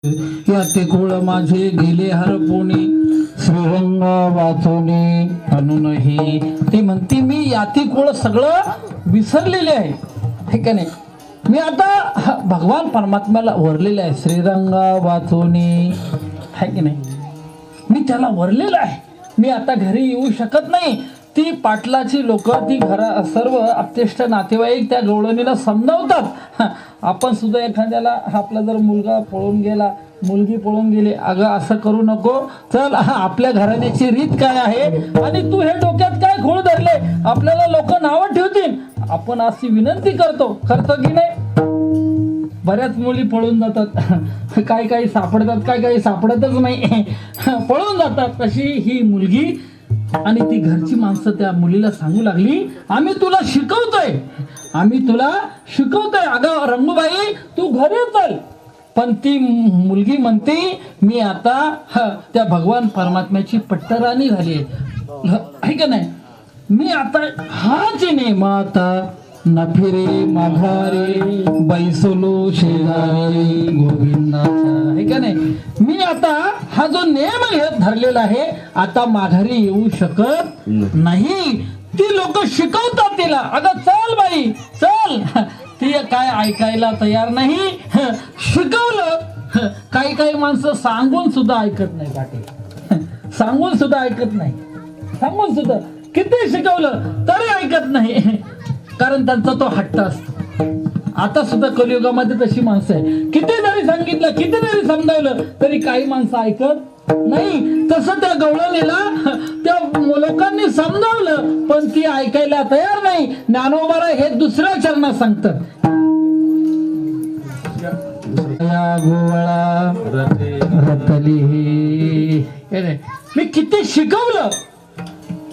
याते कुळ माझे गेले हरपुणी श्रीरंग वाचोनी म्हणूनही ती म्हणते मी याती कुळ सगळं विसरलेले आहे, हे का नाही. मी आता भगवान परमात्म्याला वरलेलं आहे, श्रीरंग वाचोनी, आहे की नाही. मी त्याला वरलेलं आहे. मी आता घरी येऊ शकत नाही. ती पाटलाची लोक, ती घरा सर्व अत्यष्ट नातेवाईक त्या गवळणीला समजावतात. आपण सुद्धा एखाद्याला आपला जर मुलगा पळून गेला, मुलगी पळून गेली, अगं असं करू नको, चल आपल्या घराण्याची रीत काय आहे आणि तू हे डोक्यात काय घोळ धरले, आपल्याला लोक नावं ठेवतील. आपण अशी विनंती करतो की नाही. बऱ्याच मुली पळून जातात, काही सापडतात, काही सापडतच नाही, पळून जातात. तशी ही मुलगी आणि ती घरची माणसं त्या मुलीला सांगू लागली, आम्ही तुला शिकवतोय, अगं रंगूबाई तू घरी चल. पण ती मुलगी म्हणते मी आता त्या भगवान परमात्म्याची पट्टराणी झाली आहे का नाही. मी आता हाच नेम आता न फिरे माघारे बैसलो शेजारी गोविंदाचा, आहे का नाही. मी आता हा जो नेम धरलेला आहे, आता माघारी येऊ शकत नाही. ती लोक शिकवतात तिला, अगं चल बाई चल. ती काय ऐकायला तयार नाही. शिकवलं, काही माणसं सांगून सुद्धा ऐकत नाही पाटील, सांगून सुद्धा ऐकत नाही, सांगून सुद्धा किती शिकवलं तरी ऐकत नाही, कारण त्यांचा तो हट्ट असतो. आता सुद्धा कलियुगामध्ये तशी माणसं आहे, किती जरी सांगितलं, किती जरी समजावलं तरी काही माणसं ऐकत नाही. तसं त्या गवळणीला त्या लोकांनी समजावलं, पण ती ऐकायला तयार नाही. ज्ञानोबा हे दुसऱ्या चरणात सांगतात, गोवळा रतली. मी किती शिकवलं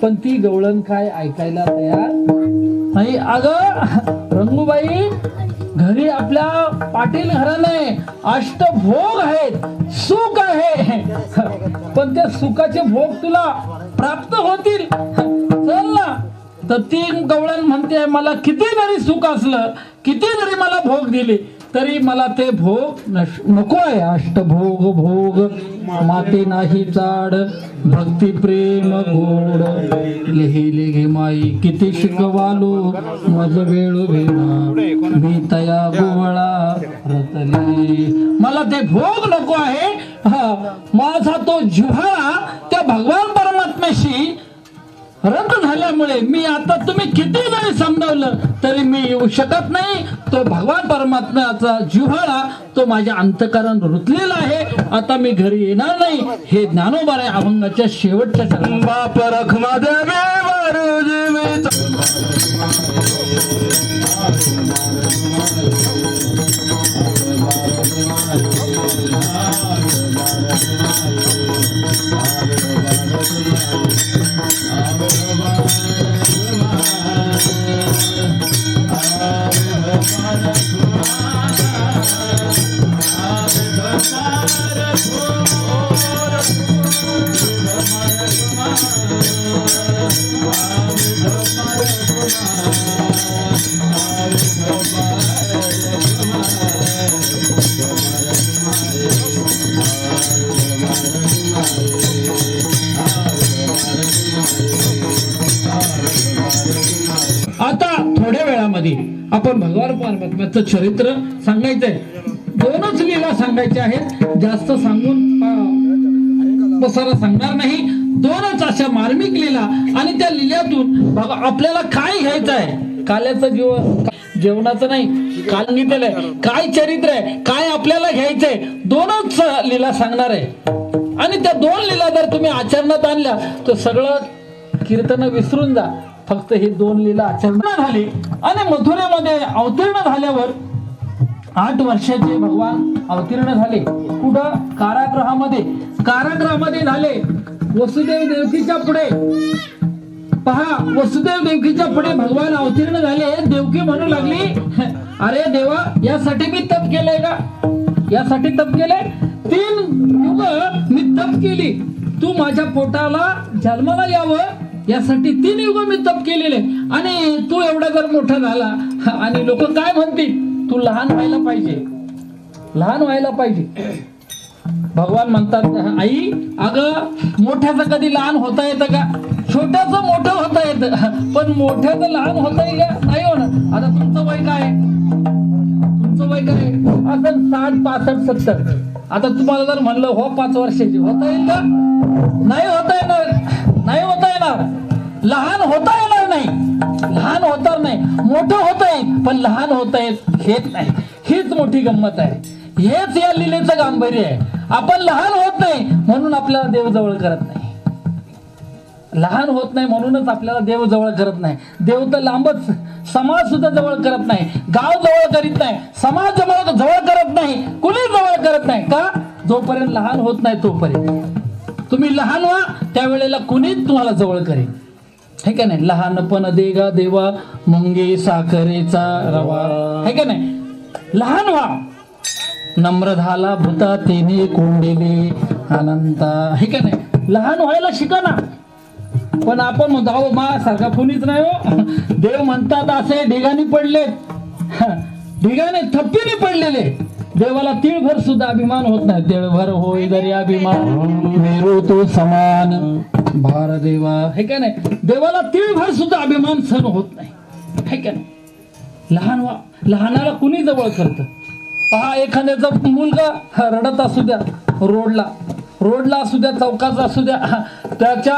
पण ती गवळण काय ऐकायला तयार नाही. अगं रंगूबाई घरी आपल्या पाटील घराने अष्टभोग आहेत, सुख आहे, पण त्या सुखाचे भोग तुला प्राप्त होतील, चल ना. तर ती गवळण म्हणते मला किती जरी सुख असलं, किती जरी मला भोग दिले तरी मला ते भोग नको आहे. अष्टभोग भोग माते नाही चाड, भक्ती प्रेम गोड लिहिले घे माई. किती शिकवालो मज वेळू भेणा, मी तया गोवळा रतली. मला ते भोग नको आहे. माझा तो जिव्हाळा त्या भगवान परमात्म्याशी रद्द झाल्यामुळे मी आता तुम्ही किती जरी समजावलं तरी मी येऊ शकत नाही. तो भगवान परमात्म्याचा जिव्हाळा तो माझ्या अंतःकरण रुतलेला आहे. आता मी घरी येणार नाही. हे ज्ञानोबा अभंगाच्या शेवटच्या चरणात आता थोड्या वेळामध्ये आपण भगवान परमात्म्याचं चरित्र सांगायचंय. दोनच लीला सांगायच्या आहेत, जास्त सांगून पसारा सांगणार नाही. दोनच अशा मार्मिक लीला आणि त्या लील्यातून आपल्याला काय घ्यायचं आहे. काल्याचं जेवणाचं नाही, काल सांगितलेलं काय चरित्र आहे, काय आपल्याला घ्यायचंय. दोनच लीला सांगणार आहे आणि त्या दोन लीला जर तुम्ही आचरणात आणल्या तर सगळं कीर्तन विसरून जा. फक्त हे दोन लीला आचरणात झाली आणि मथुरेमध्ये अवतीर्ण झाल्यावर 8 वर्षाचे भगवान अवतीर्ण झाले. कुठं? कारागृहामध्ये झाले. वसुदेव देवकीच्या पुढे पहा, वसुदेव देवकीच्या पुढे भगवान अवतीर्ण झाले. देवकी म्हणू लागली, अरे देवा यासाठी मी तप केलंय का? यासाठी तप केलंय? 3 युग मी तप केली, तू माझ्या पोटाला जन्माला यावं यासाठी 3 युग मी तप केलेले. आणि तू एवढा जर मोठा झाला आणि लोक काय म्हणतील, तू लहान व्हायला पाहिजे. भगवान म्हणतात, आई अगं मोठ्याचं कधी लहान होता येतं का? छोट्याचं मोठं होता येतं, पण मोठ्याचं लहान होता येईल का? नाही होणार. आता तुमचं वय काय आहे? तुमचं वय काय असं 60, 65, 70. आता तुम्हाला जर म्हणलं हो 5 वर्षाची, होता येईल का? नाही होता येणार, नाही होता येणार. लहान होता येणार नाही, लहान होता नाही. मोठं होता येईल पण लहान होता येत हेच नाही. हीच मोठी गंमत आहे, हेच या लीलेचं गांभीर्य आहे. आपण लहान होत नाही म्हणून आपल्याला देव जवळ करत नाही. लहान होत नाही म्हणूनच आपल्याला देव जवळ करत नाही. देव तर लांबच, समाज सुद्धा जवळ करत नाही, गाव जवळ करीत नाही, समाज जवळ करत नाही, कुणी जवळ करत नाही. का? जोपर्यंत लहान होत नाही तोपर्यंत. तुम्ही लहान व्हा त्यावेळेला कुणीच तुम्हाला जवळ करेल, हे का नाही? लहानपण देगा देवा मुंगे साखरेचा रवा, हे का नाही? लहान व्हा. नम्र झाला भूता तेने कोंडेले अनंता, हे का नाही? लहान व्हायला शिका ना. पण आपण म्हणतो अहो मा सारखा कुणीच नाही हो. देव म्हणतात असे ढिगाणी पडलेत, ढिगाणे थप्पीने पडलेले. देवाला तीळभर सुद्धा अभिमान होत नाही. तीळभर होय जरी अभिमान मेरू तो समान भार देवा, हे का नाही? देवाला तीळभर सुद्धा अभिमान सहन होत नाही, हे का नाही? लहान व्हा. लहानाला कुणी जवळ करतं? पहा, एखाद्याचा मुलगा रडत असू द्या, रोडला असू द्या, चौकाचा असू द्या, त्याच्या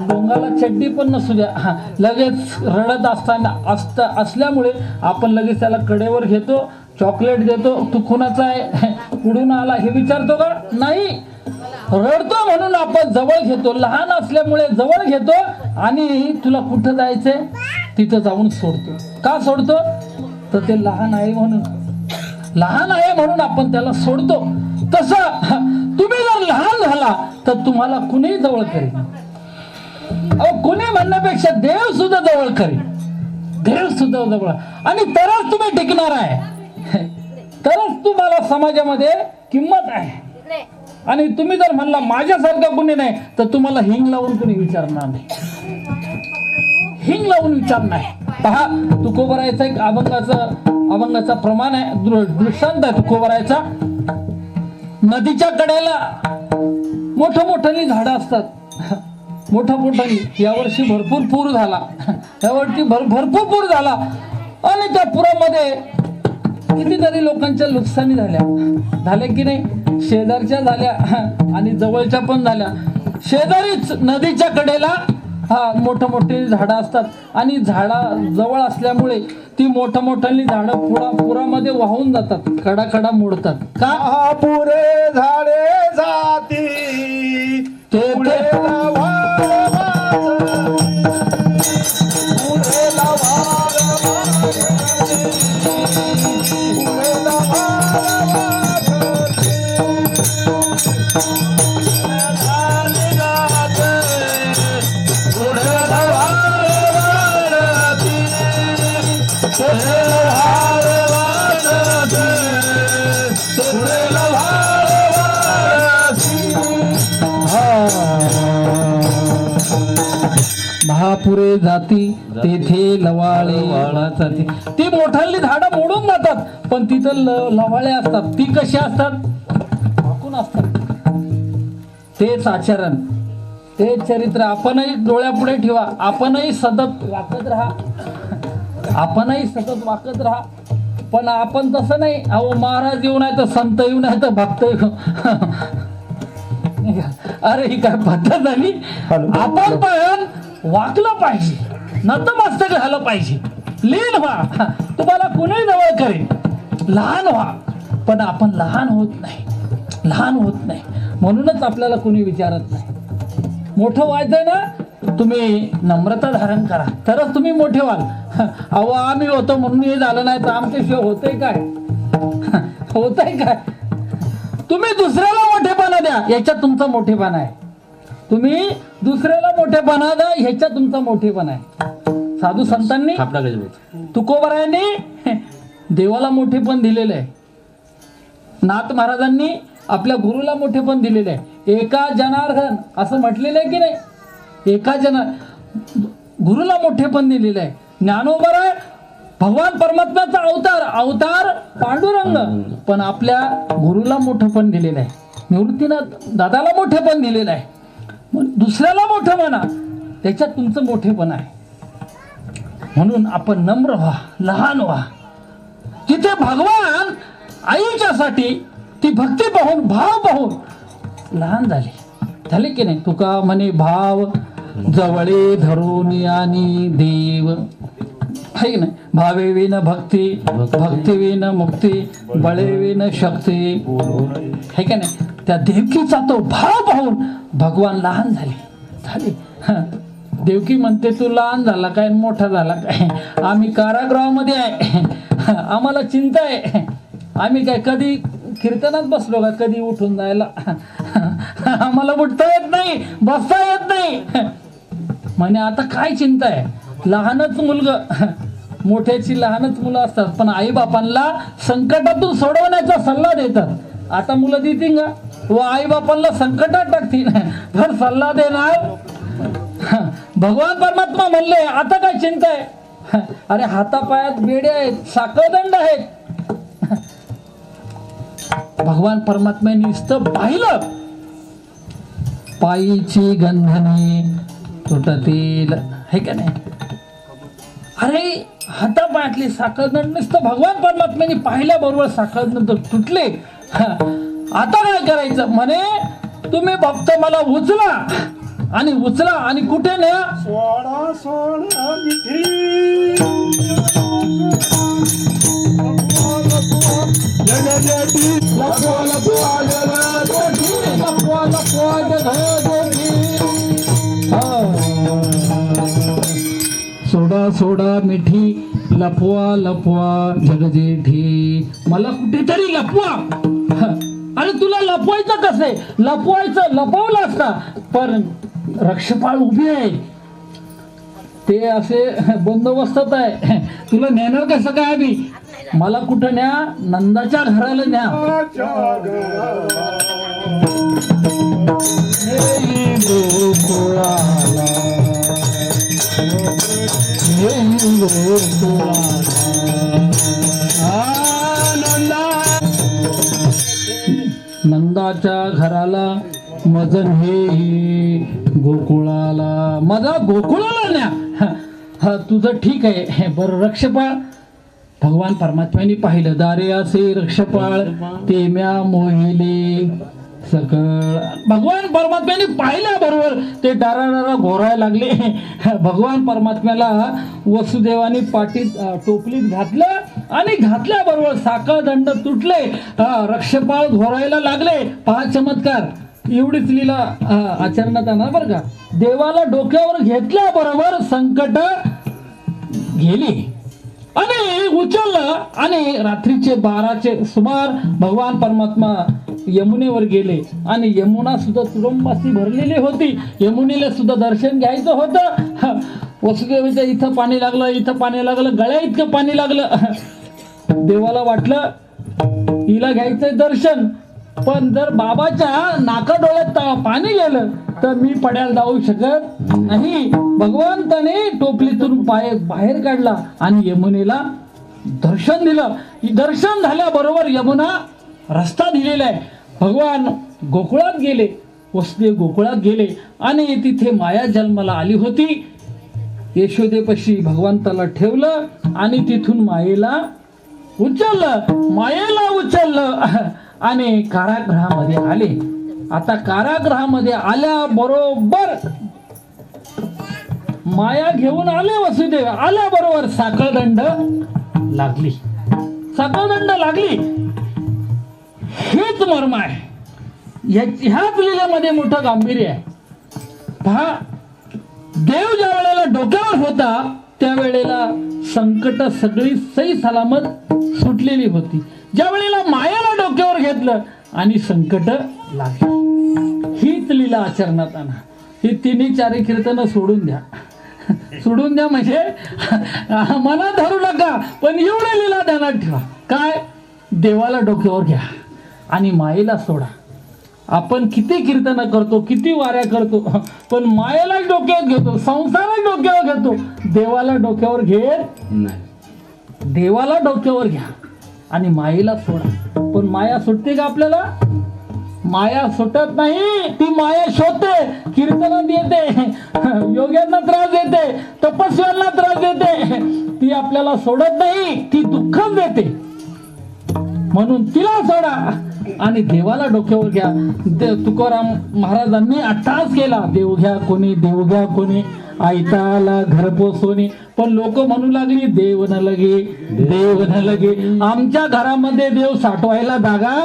डोंगाला चड्डी पण नसू द्या, लगेच रडत असल्यामुळे आपण लगेच त्याला कडेवर घेतो, चॉकलेट देतो. तू कुणाचा आहे, कुठून आला हे विचारतो का? नाही. रडतो म्हणून आपण जवळ घेतो, लहान असल्यामुळे जवळ घेतो आणि तुला कुठं जायचंय तिथं जाऊन सोडतो. का सोडतो? तर ते लहान आहे म्हणून, लहान आहे म्हणून आपण त्याला सोडतो. तसं तुम्ही जर लहान झाला तर तुम्हाला कुणी जवळ करेल. अहो कुणी म्हणण्यापेक्षा देव सुद्धा जवळ करेल, देव सुद्धा जवळ. आणि तरच तुम्ही टिकणार आहे, तरच तुम्हाला समाजामध्ये किंमत आहे. आणि तुम्ही जर म्हणला माझ्यासारखं कुणी नाही तर तुम्हाला हिंग लावून कुणी विचारणार नाही, हिंग लावून विचारणार नाही. पहा, तुकोबरायचा एक अभंगाचा प्रमाण आहे, दृष्टांत आहे तुकोबरायचा. नदीच्या कडेला मोठमोठाली झाडं असतात, मोठमोठाली. यावर्षी भरपूर पूर झाला, यावर्षी भरपूर पूर झाला आणि त्या पुरामध्ये कितीतरी लोकांच्या नुकसानी झाल्या की नाही? शेजारच्या झाल्या आणि जवळच्या पण झाल्या. शेजारीच नदीच्या कडेला मोठमोठी झाडं असतात आणि झाडा जवळ असल्यामुळे ती मोठमोठाली झाडं पुरामध्ये वाहून जातात, कडा मोडतात. का? पुरे झाडे जाती ते महापुरे जाती तेथे लवाळे जाती. ती मोठाली झाडं मोडून जातात पण तिथं लवाळे असतात. ती कशी असतात? झाकून असतात. तेच आचरण, तेच चरित्र आपणही डोळ्यापुढे ठेवा. आपणही सतत वाकत राहा, पण आपण तसं नाही. अहो महाराज येऊ नाही तर संत येऊ नाही तर भक्त येऊ. अरे ही काय पद्धत झाली? आपण पण वाकलं पाहिजे, नतमस्तक झालं पाहिजे, लीन व्हा. तुम्हाला कुणी जवळ करेल. लहान व्हा, पण आपण लहान होत नाही म्हणूनच आपल्याला कुणी विचारत नाही. मोठं व्हायचंय ना, तुम्ही नम्रता धारण करा तरच तुम्ही मोठे व्हाल. अहो आम्ही होतो म्हणून हे झालं नाही तर आमच्याशिवाय होतंय काय? तुम्ही दुसऱ्याला मोठेपणा द्या, याच्यात तुमचा मोठेपणा आहे. तुम्ही दुसऱ्याला मोठेपणा द्या, ह्याच्यात तुमचा मोठेपणा आहे. साधू संतांनी, तुकोबरायांनी देवाला मोठेपण दिलेलं आहे. नाथ महाराजांनी आपल्या गुरुला मोठेपण दिलेलं आहे. एका जनार्दन असं म्हटलेलं आहे की नाही? एका गुरुला मोठेपण दिलेलं आहे. ज्ञानोबा भगवान परमात्म्याचा अवतार पांडुरंग, पण आपल्या गुरुला मोठेपण दिलेलं आहे. निवृत्तीनाथ दादाला मोठेपण दिलेलं आहे, मग दुसऱ्याला मोठं म्हणा, त्याच्यात तुमचं मोठेपण आहे. म्हणून आपण नम्र व्हा, लहान व्हा. तिथे भगवान आईच्यासाठी ती भक्ती पाहून, भाव पाहून लहान झाले की नाही. तुका म्हणे भाव जवळे धरून आणि देव, आहे की नाही. भावे विन भक्ती, भक्ती विन मुक्ती, बळे विन शक्ती, आहे की नाही. त्या देवकीचा तो भाव पाहून भगवान लहान झाले. देवकी म्हणते तू लहान झाला काय, मोठा झाला काय, आम्ही कारागृहामध्ये आहे, आम्हाला चिंता आहे, आम्ही काय कधी कीर्तनात बसलो का, कधी उठून जायला आम्हाला उठता येत नाही, बसता येत नाही. म्हणे आता काय चिंता आहे, लहानच मुलगा, मोठ्याची लहानच मुलं असतात, पण आईबापांना संकटातून सोडवण्याचा सल्ला देतात. आता मुलं देतील का, व आईबापांना संकटात टाकतील, तर सल्ला देणार भगवान परमात्मा म्हणले आता काय चिंता आहे. अरे हातापायात बेडे आहेत, साखळदंड आहेत. भगवान परमात्म्याने नुसतं पाहिलं, पायीची गंधनी तुटतील, हे का नाही. अरे हातापायातली साखळदंड नुसतं भगवान परमात्म्याने पाहिल्याबरोबर साखळदंड तुटले. आता काय करायचं म्हणे, तुम्ही भक्त मला उचला आणि कुठे न्या, सोडा सोडा मिठी सोडा सोडा मिठी, लपवा लपवा जगजेठी, मला कुठेतरी लपवा. अरे तुला लपवायचं कसं आहे, लपवायचं लपवलं असता, पण रक्षपाळ उभी आहे, ते असे बंदोबस्तात आहे, तुला नेणार कसं काय. आम्ही मला कुठं न्या, नंदाच्या घराला न्या. नंदाच्या घराला मजन हे गोकुळाला, माझा गोकुळाला न्या. हा तुझं ठीक आहे, बरं रक्षपाळ. भगवान परमात्म्याने पाहिलं, दारे असे रक्षपाळ ते म्या मोहिले सकळ. भगवान परमात्म्याने पाहिल्याबरोबर ते डारा घोरायला लागले. भगवान परमात्म्याला वसुदेवाने पाठीत टोपलीत घातलं आणि घातल्याबरोबर साखळदंड तुटले, रक्षपाळ घोरायला लागले. पहा चमत्कार, एवढीच लीला आचरणात आणा बरं का. देवाला डोक्यावर घेतल्याबरोबर संकट गेली आणि उचललं, आणि रात्रीचे 12चे सुमार भगवान परमात्मा यमुनेवर गेले आणि यमुना सुद्धा तुडुंबाशी भरलेली होती. यमुनेला सुद्धा दर्शन घ्यायचं होतं. वसुदेवाच्या इथं पाणी लागलं, इथं पाणी लागलं, गळ्या इतकं पाणी लागलं. देवाला वाटलं हिला घ्यायचंय दर्शन, पण जर बाबाच्या नाका डोळ्यात पाणी गेलं तर मी पड्याला जाऊ शकत नाही. भगवंताने टोपलीतून बाहेर काढला आणि यमुनेला दर्शन दिलं. दर्शन झाल्याबरोबर यमुना रस्ता दिलेला आहे. भगवान गोकुळात गेले, वसुदेव गोकुळात गेले आणि तिथे माया जन्माला आली होती. यशोदेपाशी भगवंताला ठेवलं आणि तिथून मायेला उचललं आणि कारागृहामध्ये आले. आता कारागृहामध्ये आल्याबरोबर माया घेऊन आले वसुदेव. आल्याबरोबर साखळदंड लागली. हेच मर्म आहे, ह्याच लीलेमध्ये मोठं गांभीर्य आहे. पहा, देव ज्या वेळेला डोक्यावर होता त्यावेळेला संकट सगळी सही सलामत सुटलेली होती. ज्या वेळेला मायाला डोक्यावर घेतलं आणि संकट लागली, हीच लीला आचरणात आणा. ही तिन्ही चारी कीर्तन सोडून द्या म्हणजे मला धरू नका, पण एवढी लीला ध्यानात ठेवा. काय, देवाला डोक्यावर घ्या आणि मायेला सोडा. आपण किती कीर्तन करतो, किती वाऱ्या करतो, पण मायेला डोक्यावर घेतो, संसाराला डोक्यावर घेतो, देवाला डोक्यावर घेत नाही. देवाला डोक्यावर घ्या आणि मायेला सोडा. पण माया सुटते का आपल्याला? माया सुटत नाही, ती माया शोधते, कीर्तनात येते, योग्यांना त्रास देते, तपस्व्यांना त्रास देते, ती आपल्याला सोडत नाही, ती दुःखच देते. म्हणून तिला सोडा आणि देवाला डोक्यावर घ्या. तुकाराम महाराजांनी अट्टास केला, देव घ्या कोणी, देव घ्या कोणी, आयताला घर पोचवणे. पण लोक म्हणू लागली देव न लगे, देव न लगे. आमच्या घरामध्ये देव साठवायला जागा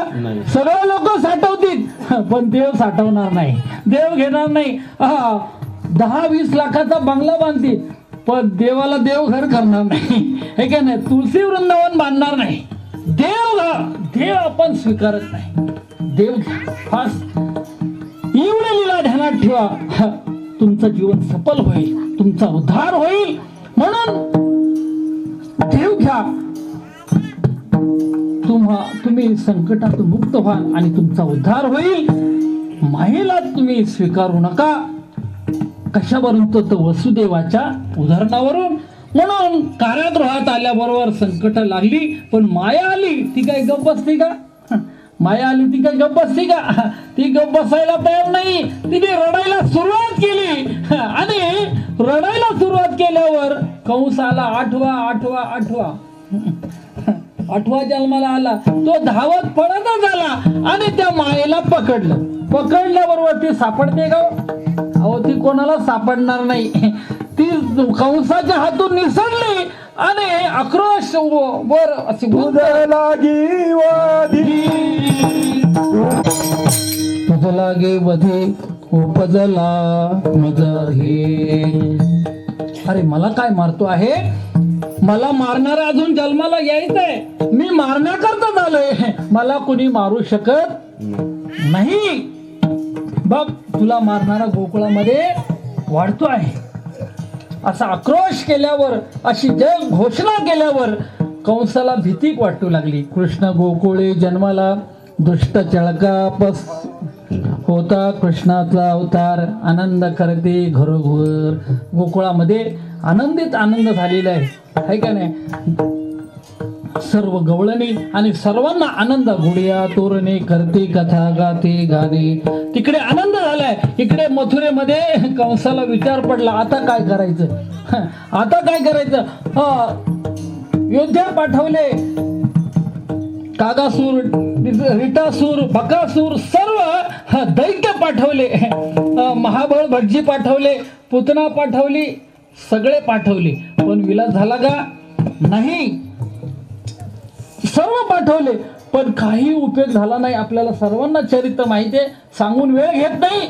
सगळं लोक साठवतील, पण देव साठवणार नाही, देव घेणार नाही. 10-20 लाखाचा बंगला बांधतील, पण देवाला देव घर करणार नाही, हे का नाही. तुळशी वृंदावन बांधणार नाही. देव आपण स्वीकारत नाही. देव घ्या फास्ट. एवढं लीला ध्यानात ठेवा, तुमचं जीवन सफल होईल, तुमचा उद्धार होईल. म्हणून देव घ्या, तुम्ही संकटातून मुक्त व्हाल आणि तुमचा उद्धार होईल. मायेला तुम्ही स्वीकारू नका. कशावरून तर वसुदेवाच्या उदाहरणावरून. म्हणून कारागृहात आल्याबरोबर संकट लागली, पण माया आली, ती काय गप्प बसती का? माया आली ती काय गप्प बसती का? ती गप्प बसायला तयार नाही. तिने रडायला सुरुवात केली आणि रडायला सुरुवात केल्यावर कंस आला. आठवा जन्माला आला. तो धावत पळतच आला आणि त्या मायेला पकडल्याबरोबर ती सापडते का? अहो, ती कोणाला सापडणार नाही. ती कंसाच्या हातून निसरली आणि आक्रोश वर अशी लागी वादी, तुझला गे वधे उपजला मज हे. अरे मला काय मारतो आहे? मला मारणारा अजून जन्माला यायचंय. मी मारण्याकरता झालोय, मला कुणी मारू शकत नाही. बघ, तुला मारणारा गोकुळामध्ये वाढतो आहे. असा आक्रोश केल्यावर, अशी जग घोषणा केल्यावर कंसाला भीती वाटू लागली. कृष्ण गोकुळे जन्माला, दुष्ट चळकापस होता कृष्णाचा अवतार. आनंद करते घरोघर. गोकुळामध्ये आनंद झालेला आहे का नाही? सर्व गवळणी आणि सर्वांना आनंद. गुडिया तोरणे करते, कथा गाते गाणे. तिकडे आनंद झालाय. इकडे मथुरेमध्ये कंसाला विचार पडला, आता काय करायचं? आता काय करायचं? योद्धा पाठवले, कागासूर, रिटासूर, बकासूर, सर्व दैत्य पाठवले. महाबळ भटजी पाठवले, पुतना पाठवली, सगळे पाठवले. पण विलास झाला का? नाही. सर्व पाठवले पण काही उपयोग झाला नाही. आपल्याला सर्वांना चरित्र माहिती आहे, सांगून वेळ घेत नाही.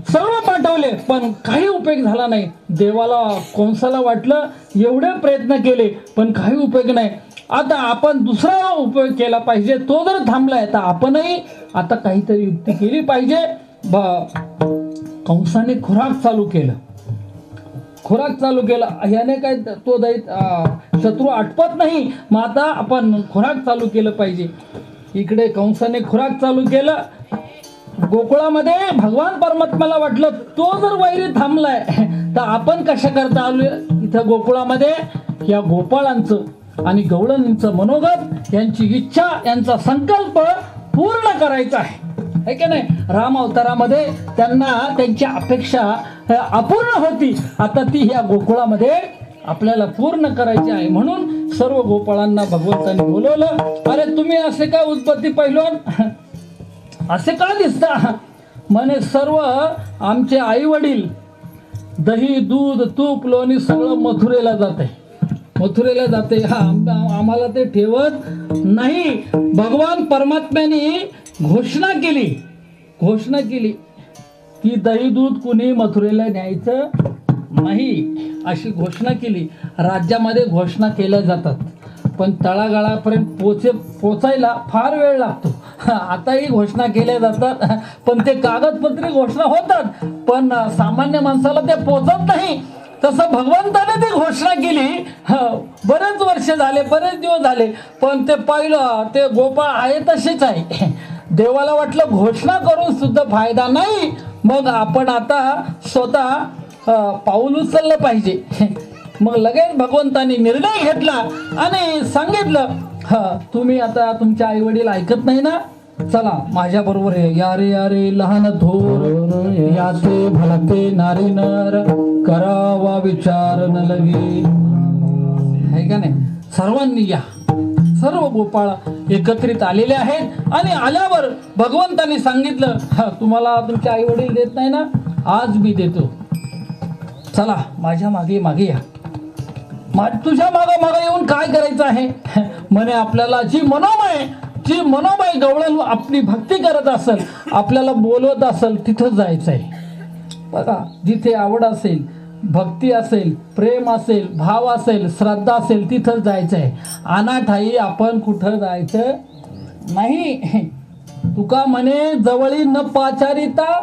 सर्व पाठवले पण काही उपयोग झाला नाही. देवाला, कंसाला वाटलं एवढे प्रयत्न केले पण काही उपयोग नाही. आता आपण दुसरा उपयोग केला पाहिजे. तो जर थांबलाय तर आपणही आता काहीतरी युक्ती केली पाहिजे. कंसाने खुराक चालू केला. याने काय तो शत्रू आटपत नाही. मग आता आपण खुराक चालू केलं पाहिजे. इकडे कंसाने खुराक चालू केलं. गोकुळामध्ये भगवान परमात्म्याला वाटलं तो जर वैरी थांबलाय तर आपण कशा करता आलोय इथं गोकुळामध्ये? या गोपाळांचं आणि गवळणींचं मनोगत, यांची इच्छा, यांचा संकल्प पूर्ण करायचा आहे की नाही? राम अवतारामध्ये त्यांना त्यांची अपेक्षा अपूर्ण होती. आता ती ह्या गोकुळामध्ये आपल्याला पूर्ण करायची आहे. म्हणून सर्व गोपाळांना भगवंतांनी बोलवलं. अरे तुम्ही असे का उत्पत्ती पैलवान, असे का दिसता? म्हणे सर्व आमचे आई वडील दही, दूध, तूप, लोणी सगळं मथुरेला जाते. आम्हाला ते ठेवत नाही. भगवान परमात्म्याने घोषणा केली की दही दूध कुणी मथुरेला न्यायचं नाही, अशी घोषणा केली. राज्यामध्ये घोषणा केल्या जातात पण तळागाळापर्यंत पोचायला फार वेळ लागतो. आताही घोषणा केल्या जातात पण ते कागदपत्री घोषणा होतात पण सामान्य माणसाला ते पोचत नाही. तसं भगवंताने ती घोषणा केली. बरेच वर्ष झाले, बरेच दिवस झाले पण ते पाहिलं ते गोपाळ आहे तसेच आहे. देवाला वाटलं घोषणा करून सुद्धा फायदा नाही, मग आपण आता स्वतः पाऊल उचललं पाहिजे. मग लगेच भगवंतानी निर्णय घेतला आणि सांगितलं, तुम्ही आता तुमचे आई वडील ऐकत नाही ना, चला माझ्या बरोबर या रे लहान थोर याचे भलते नारी नर करावा विचार न लगे. आहे का नाही? सर्वांनी या. सर्व गोपाळ एकत्रित आलेले आहेत आणि आल्यावर भगवंतांनी सांगितलं, तुम्हाला तुमचे आई वडील देत नाही ना, आज मी देतो. चला माझ्या मागे मागे या. तुझ्या मागे मागे येऊन काय करायचं आहे? म्हणे आपल्याला जी मनोमय गवळण आपली भक्ती करत असेल, आपल्याला बोलवत असेल, तिथं जायचं आहे. बघा, जिथे आवड असेल, भक्ती असेल, प्रेम असेल, भाव असेल, श्रद्धा असेल, तिथं जायचं आहे. अनाठाई आपण कुठं जायचं नाही. तुका म्हणे जवळी न पाचारिता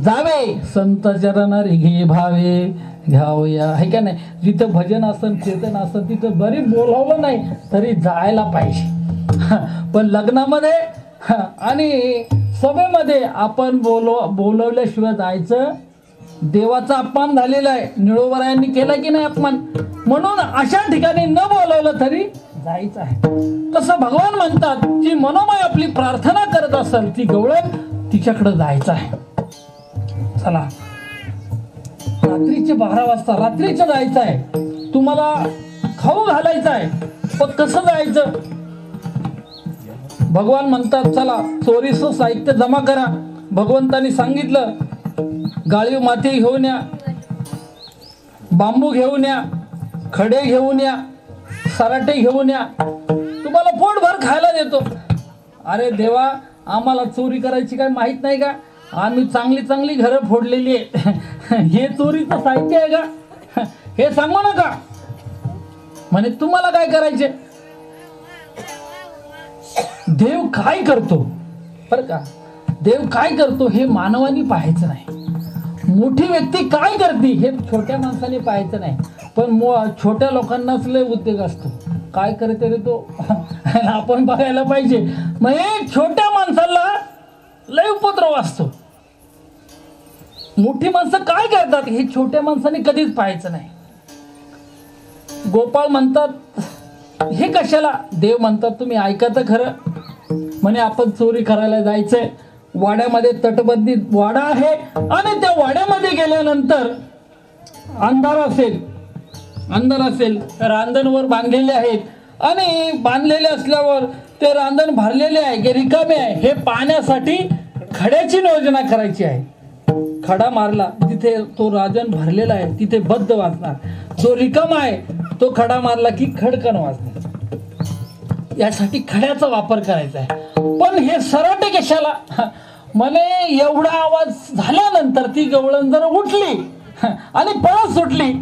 जावे, संत चरण रिघे भावे घ्यावया. आहे का नाही? जिथं भजन असेल, कीर्तन असेल, तिथं बरी बोलावलं नाही तरी जायला पाहिजे. पण लग्नामध्ये आणि सभेमध्ये आपण बोलवल्याशिवाय जायचं, देवाचा अपमान झालेला आहे. निळोबरायांनी केला की नाही अपमान? म्हणून अशा ठिकाणी न बोलवलं तरी जायचं आहे. तसं भगवान म्हणतात, जी मनोमय आपली प्रार्थना करत असेल ती गवळण, तिच्याकडे जायचं आहे. चला रात्रीचे 12 वाजता रात्रीचं जायचं आहे. तुम्हाला खाऊ घालायचं आहे, पण कसं जायचं? भगवान म्हणतात, चला चोरीचं साहित्य जमा करा. भगवंतांनी सांगितलं, गाळीव माती घेऊन या, बांबू घेऊन या, खडे घेऊन या, सराटे घेऊन या, तुम्हाला पोटभर खायला देतो. अरे देवा, आम्हाला चोरी करायची काय माहित नाही का? आम्ही चांगली घरं फोडलेली आहेत. हे चोरीचं साहित्य आहे का? हे सांगू नका. म्हणे तुम्हाला काय करायचे? देव काय करतो बरं का? देव काय करतो हे मानवाने पाहायचं नाही. मोठी व्यक्ती काय करते हे छोट्या माणसाने पाहायचं नाही. पण छोट्या लोकांनाच लय उद्योग असतो. काय करते रे तो, आपण बघायला पाहिजे. म्हणजे छोट्या माणसाला लय उपद्रव असतो. मोठी माणसं काय करतात हे छोट्या माणसाने कधीच पाहायचं नाही. गोपाळ म्हणतात, हे कशाला? देव म्हणतात, तुम्ही ऐका तर खरं. म्हणे आपण चोरी करायला जायचंय. वाड्यामध्ये तटबंदी वाडा आहे आणि त्या वाड्यामध्ये गेल्यानंतर अंधार असेल, रांधणवर बांधलेले आहेत आणि बांधलेले असल्यावर ते रांधण भरलेले आहे, रिकामे आहे. हे पाहण्यासाठी खड्याची योजना करायची आहे. खडा मारला, तिथे तो रांधण भरलेला आहे, तिथे बद्ध वाजणार. जो रिकामा आहे तो खडा मारला की खडकन वाजणार. यासाठी खड्याचा वापर करायचा आहे. पण हे सराटे कशाला? म्हणे एवढा आवाज झाल्यानंतर ती गवळण जर उठली आणि पळत सुटली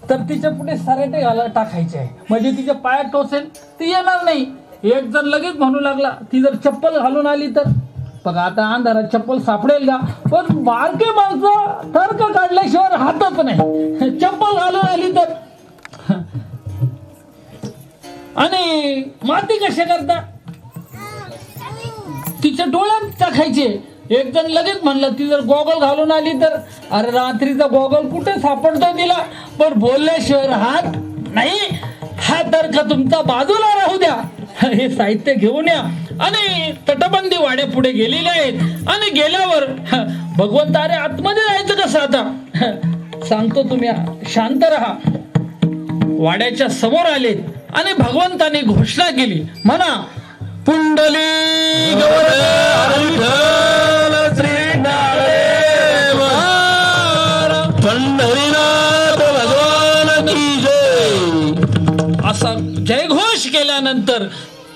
तर तिच्या पुढे सराटे टाकायचे आहे. म्हणजे तिच्या पायात टोचेल, ती येणार नाही. एक जर लगेच म्हणू लागला, ती जर चप्पल घालून आली तर बघा, आता अंधारात चप्पल सापडेल का? पण बारके माणसं तर्क काढल्याशिवाय राहतच नाही. चप्पल घालून आली तर. आणि माती कशा करता? तिच्या डोळ्यात टाकायचे. एक जण लगेच म्हणलं, ती जर गॉगल घालून आली तर, अरे रात्रीचा गॉगल कुठे सापडतो तिला? पण बोलल्याशिवाय राहत नाही. हा तर्क तुमचा बाजूला राहू द्या. हे साहित्य घेऊन या. आणि तटबंदी वाड्या पुढे गेलेले आहेत. आणि गेल्यावर भगवंत, अरे आतमध्ये जायचं कसं आता? सांगतो, तुम्ही शांत राहा. वाड्याच्या समोर आलेत आणि भगवंताने घोषणा केली, म्हणा, पुंडली असा जयघोष केल्यानंतर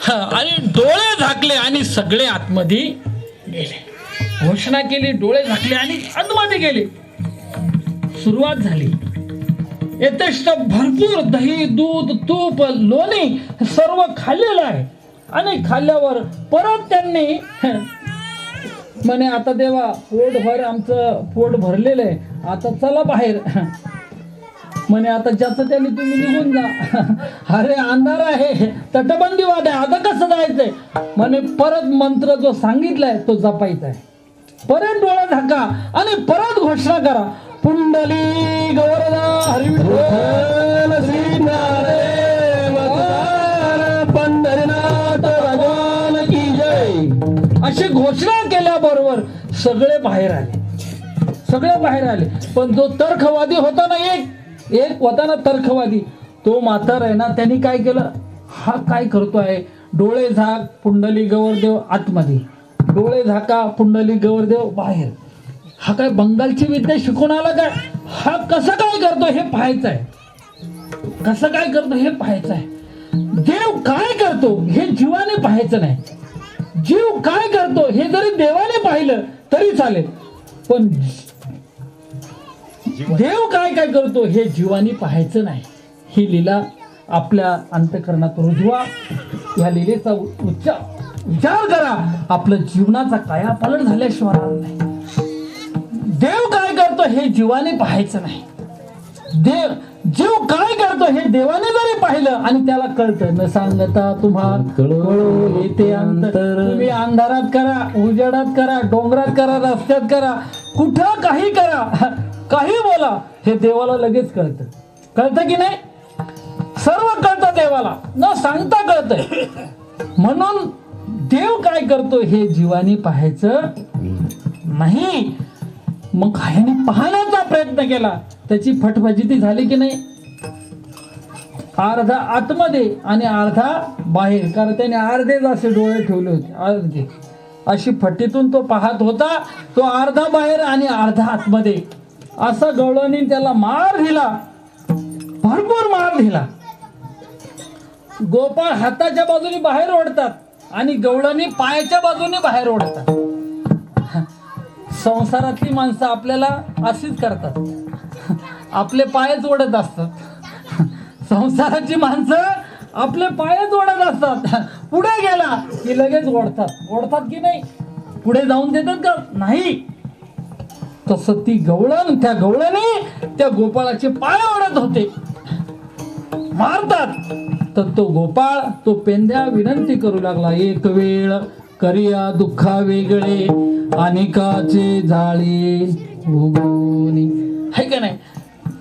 आणि डोळे झाकले आणि सगळे आतमध्ये गेले. घोषणा केली, डोळे झाकले आणि आतमध्ये गेले. सुरुवात झाली. यथेष्ट भरपूर दही, दूध, तूप, लोणी सर्व खाल्लेलं आहे. आणि खाल्ल्यावर परत त्यांनी म्हणे, आता देवा पोटभर आमचं पोट भरलेलं आहे, आता चला बाहेर. म्हणे आता ज्याचं त्याने तुम्ही निघून जा. अरे अंधार आहे, तटबंदी वाद आहे, आता कसं जायचंय? म्हणे परत मंत्र जो सांगितलाय तो जपायचा आहे. परत डोळा झाका आणि परत घोषणा करा, पुंडली गौरदा हरिविठ्ठल श्री नारायण पंढरीनाथ भगवान की जय. अशी घोषणा केल्याबरोबर सगळे बाहेर आले. पण जो तर्कवादी होता ना, एक होता ना तर्कवादी, तो म्हातारा आहे ना, त्यांनी काय केलं, हा काय करतोय, डोळे झाक पुंडली गौरदेव आतमध्ये, डोळे झाका पुंडली गौरदेव बाहेर. हा काय बंगालची विद्या शिकून आला काय? हा कसं काय करतो हे पाहायचं आहे. देव काय करतो हे जीवाने पाहायचं नाही. जीव काय करतो हे जरी देवाने पाहिलं तरी चालेल, पण देव काय करतो हे जीवाने पाहायचं नाही. ही लीला आपल्या अंतःकरणात रुजवा. या लीलेचा विचार करा. आपलं जीवनाचा कायापालट झाल्याशिवाय राहत नाही. देव काय करतो हे जीवाने पाहायचं नाही. जीव काय करतो हे देवाने जरी पाहिलं आणि त्याला कळतं, न सांगता तुम्हा कळो येते अंतर. तुम्ही अंधारात करा, उजेडात करा, डोंगरात करा, रस्त्यात करा, कुठं काही करा, काही बोला, हे देवाला लगेच कळतं की नाही? सर्व कळतं देवाला, न सांगता कळतंय. म्हणून देव काय करतो हे जीवाने पाहायचं नाही. मग ह्याने पाहण्याचा प्रयत्न केला, त्याची फटफजिती झाली की नाही? अर्धा आतमध्ये आणि अर्धा बाहेर, कारण त्याने अर्धेच असे डोळे ठेवले होते, अर्धे अशी फटीतून तो पाहत होता. तो अर्धा बाहेर आणि अर्धा आतमध्ये, असा गवळणी त्याला मार दिला, भरपूर मार दिला. गोपाळ हाताच्या बाजूने बाहेर ओढतात आणि गवळणी पायाच्या बाजूने बाहेर ओढतात. संसारातली माणसं आपल्याला अशीच करतात, आपले पायच ओढत असतात. संसाराची माणसं आपले पायच ओढत असतात. पुढे गेला की लगेच ओढतात की नाही? पुढे जाऊन देतात का? नाही. तसं ती त्या गवळणी त्या गोपाळाचे पाय ओढत होते, मारतात. तर तो गोपाळ, तो पेंद्या विनंती करू लागला, एक वेळ करिया दुःखा वेगळे अनेकाचे जाळे उगवणी. है का नाही?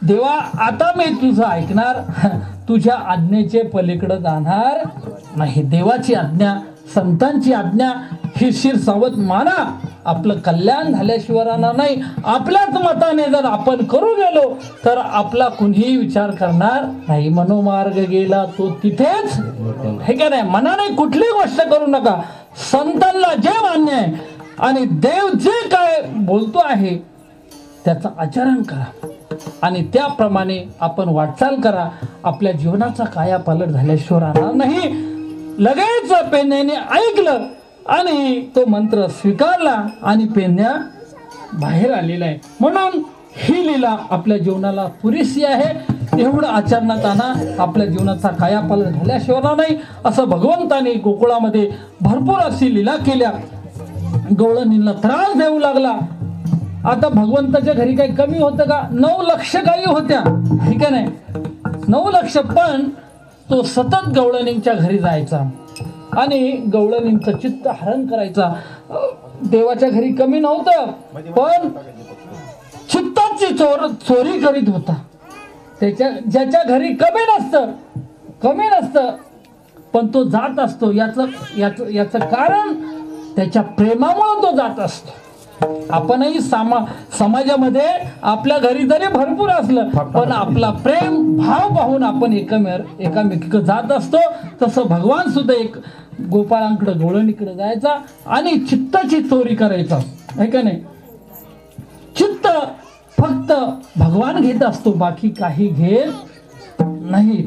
देवा, आता मी तुझं ऐकणार, तुझ्या आज्ञेचे पलीकडे जाणार नाही. देवाची आज्ञा, संतांची आज्ञा ही शिरसावत माना. आपलं कल्याण झाल्याशिवाय राहणार नाही. आपल्याच मताने जर आपण करू गेलो तर आपला कुणीही विचार करणार नाही. मनोमार्ग गेला तो तिथेच. हे का नाही? मनाने कुठली गोष्ट करू नका. संतांना जे मान्य आहे आणि देव जे काय बोलतो आहे त्याचं आचरण करा आणि त्याप्रमाणे आपण वाटचाल करा. आपल्या जीवनाचा कायापालट झाल्याशिवाय राहणार नाही. लगेच पेन्याने ऐकलं आणि तो मंत्र स्वीकारला आणि पेन्या बाहेर आलेला आहे. म्हणून ही लीला आपल्या जीवनाला पुरेशी आहे. एवढं आचरणात आणा, आपल्या जीवनाचा कायापालट झाल्याशिवाय नाही. असं भगवंताने गोकुळामध्ये भरपूर अशी लीला केल्या. गवळणींना त्रास देऊ लागला. आता भगवंताच्या घरी काही कमी होतं का? 9 लक्ष गायी होत्या, ठीक आहे नाही? 9 लक्ष. पण तो सतत गवळणींच्या घरी जायचा आणि गवळणींचं चित्त हरण करायचा. देवाच्या घरी कमी नव्हतं, पण चित्ताची चोरी करीत होता. ज्याच्या घरी कमी नसतं पण तो जात असतो. याचं कारण त्याच्या प्रेमामुळे तो जात असतो. आपणही समाजामध्ये आपल्या घरी जरी भरपूर असलं पण आपला प्रेम भाव पाहून आपण एकामेकीकडे जात असतो. तसं भगवान सुद्धा एक गोपाळांकडे, गवळणीकडे जायचा आणि चित्ताची चोरी करायचा, है का नाही? चित्त फक्त भगवान घेत असतो, बाकी काही घेत नाही.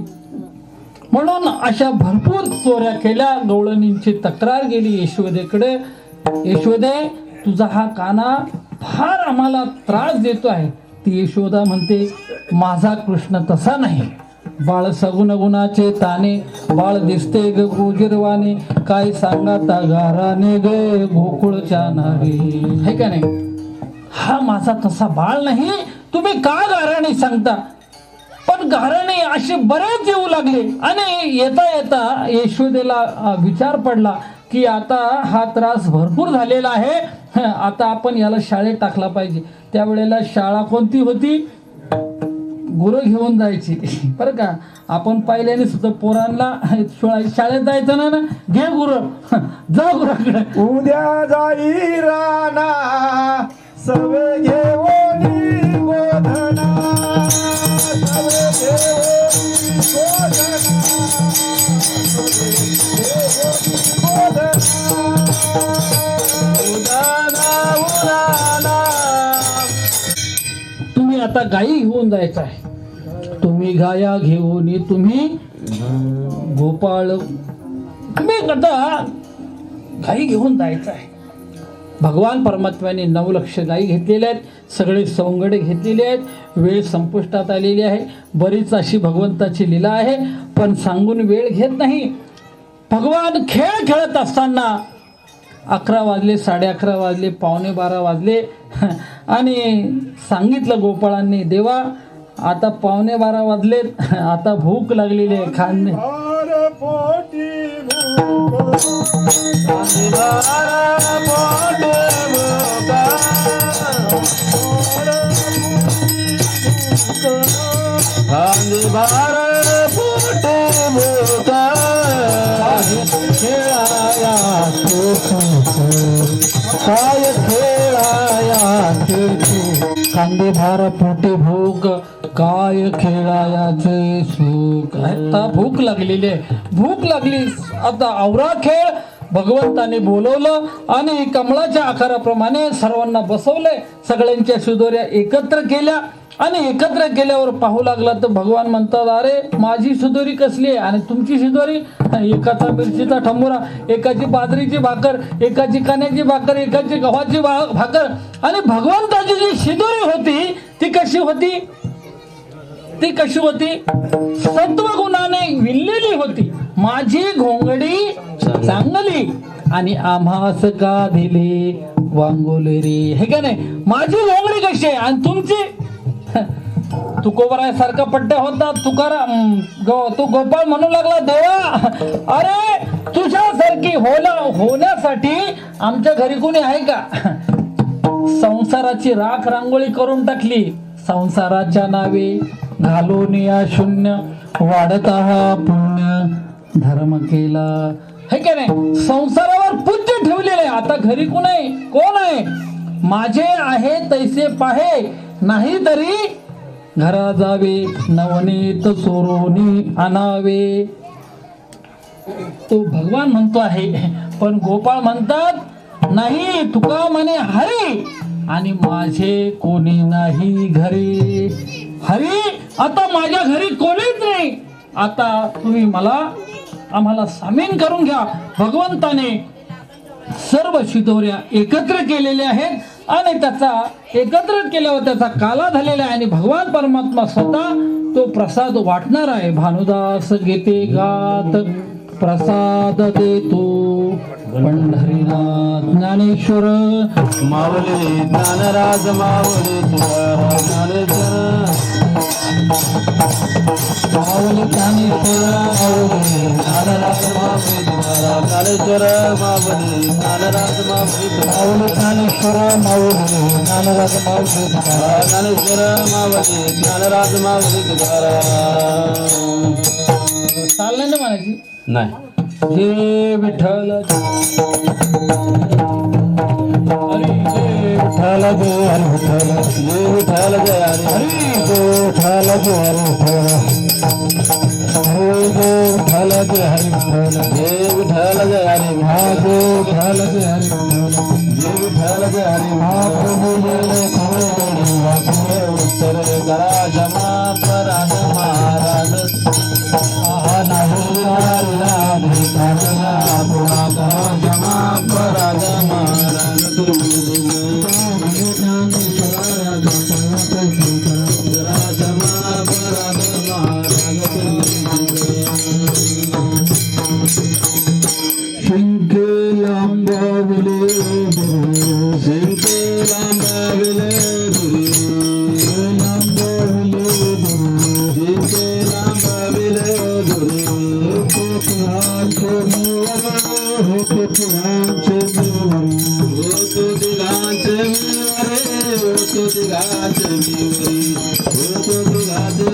म्हणून अशा भरपूर चोऱ्या केल्या. गवळणींची तक्रार गेली यशोदेकडे. यशोदे, तुझा हा काना फार आम्हाला त्रास देतो आहे. ती यशोदा म्हणते, माझा कृष्ण तसा नाही. बाळ सगुण गुणाचे ताने, बाळ दिसते ग गोजिरवाने, काय सांगा ता गाराने ग गोकुळच्या नारे. है का नाही? हा माझा तसा बाळ नाही. तुम्ही का गाराने सांगता? पण गाराने असे बरेच येऊ लागले आणि येता येता यशोदेला विचार पडला की आता हा त्रास भरपूर झालेला आहे, आता आपण याला शाळेत टाकला पाहिजे. त्यावेळेला शाळा कोणती होती? गुरं घेऊन जायची बरं का. आपण पाहिल्याने सुद्धा पोरांना शाळेत जायचं ना, घे गुरं जा गुराकडे. उद्या जाई राणा सवे घेऊनी गोधना सवे घेऊनी गोधना उदाना उदाना. तुम्ही आता गायी घेऊन जायचं आहे. तुम्ही गाया घेऊन तुम्ही गोपाळ तुम्ही आता गायी घेऊन जायचं आहे. भगवान परमात्म्याने 9 लक्ष गायी घेतलेल्या आहेत. सगळे सवंगडे घेतलेले आहेत. वेळ संपुष्टात आलेली आहे. बरीच अशी भगवंताची लीला आहे, पण सांगून वेळ घेत नाही. भगवान खेळ खेळत असताना 11 वाजले, 11:30 वाजले, 11:45 वाजले आणि सांगितलं गोपाळांनी, देवा आता 11:45 वाजलेत, आता भूक लागलेली आहे, खाणे. भार पोटी भूक भार पोटी भूक भार पोटी भूक खेळाया काय खेळाया कांदे भार पोटे भूक काय खेळायाचे सुख. आता भूक लागलेली आहे, भूक लागली. आता आवरा खेळ. भगवंताने बोलवलं आणि कमळाच्या आकाराप्रमाणे सर्वांना बसवले. सगळ्यांच्या शिदोऱ्या एकत्र केल्या आणि एकत्र केल्यावर पाहू लागला तर भगवान म्हणतात, अरे माझी शिदोरी कसली आहे आणि तुमची शिदोरी. एकाचा मिरचीचा ठंबोरा, एकाची बाजरीची भाकर, एकाची कण्याची भाकर, एकाची गव्हाची भाकर. आणि भगवंताची जी शिदोरी होती ती कशी होती, ती कशी होती, सत्वगुणाने विणलेली होती. माझी घोंगडी चांगली आणि आम्हास का दिली वांगोले रे, हे का नाही. माझी घोंगडी कशी आहे आणि तुमची. तुकोबरासारखा पट्ट्या होता. तो गोपाळ म्हणू लागला, देवा अरे तुझ्यासारखी होण्यासाठी आमच्या घरी कोणी आहे का. संसाराची राख रांगोळी करून टाकली. संसाराच्या नावे घालून या शून्य वाढत हा पुण्य धर्म केला, हे का नाही. संसारावर पूज्य ठेवलेले. आता घरी कोण आहे, कोण आहे. माझे आहे तैसे पाहे नाही तरी घरा जावे नवनीत सोरोनी आणावे. तो भगवान म्हणतो आहे, पण गोपाळ म्हणतात नाही, तुका म्हणे हरी आणि माझे कोणी नाही घरी. हरी आता माझ्या घरी कोणीच नाही. आता तुम्ही आम्हाला सामील करून घ्या. भगवंताने सर्व शिदोऱ्या एकत्र केलेल्या आहेत आणि त्याचा एकत्र केल्यावर त्याचा काला झालेला आहे आणि भगवान परमात्मा स्वतः तो प्रसाद वाटणार आहे. भानुदास घेते गात प्रसाद देतो पंढरीनाथ ज्ञानेश्वर माऊली ज्ञानराज माऊली तुकाराम माऊली ज्ञानेश्वर ज्ञानराज माऊली तुकाराम ज्ञानेश्वर माऊली ज्ञानराज माऊली माऊली ज्ञानेश्वर माऊली ज्ञानराज माऊली ज्ञानेश्वर माऊली ज्ञानराज माऊली तुकाराम. चाललं ना म्हणायची नाही. हे विठ्ठल हरी जय विठ्ठल जय हरी विठ्ठल जय विठ्ठल जय हरी हरी जय विठ्ठल जय हरी विठ्ठल हरी जय विठ्ठल जय हरी विठ्ठल जय विठ्ठल जय हरी हा जय विठ्ठल जय हरी विठ्ठल जय विठ्ठल जय हरी महाप्रभू गेले खरे वाचले उत्तर करा क्षमा पराध महाराज नाही क्षमा पराध महाराज शिंके लांबावले शिंके लांबावले शिंके लांबावले दिगाचे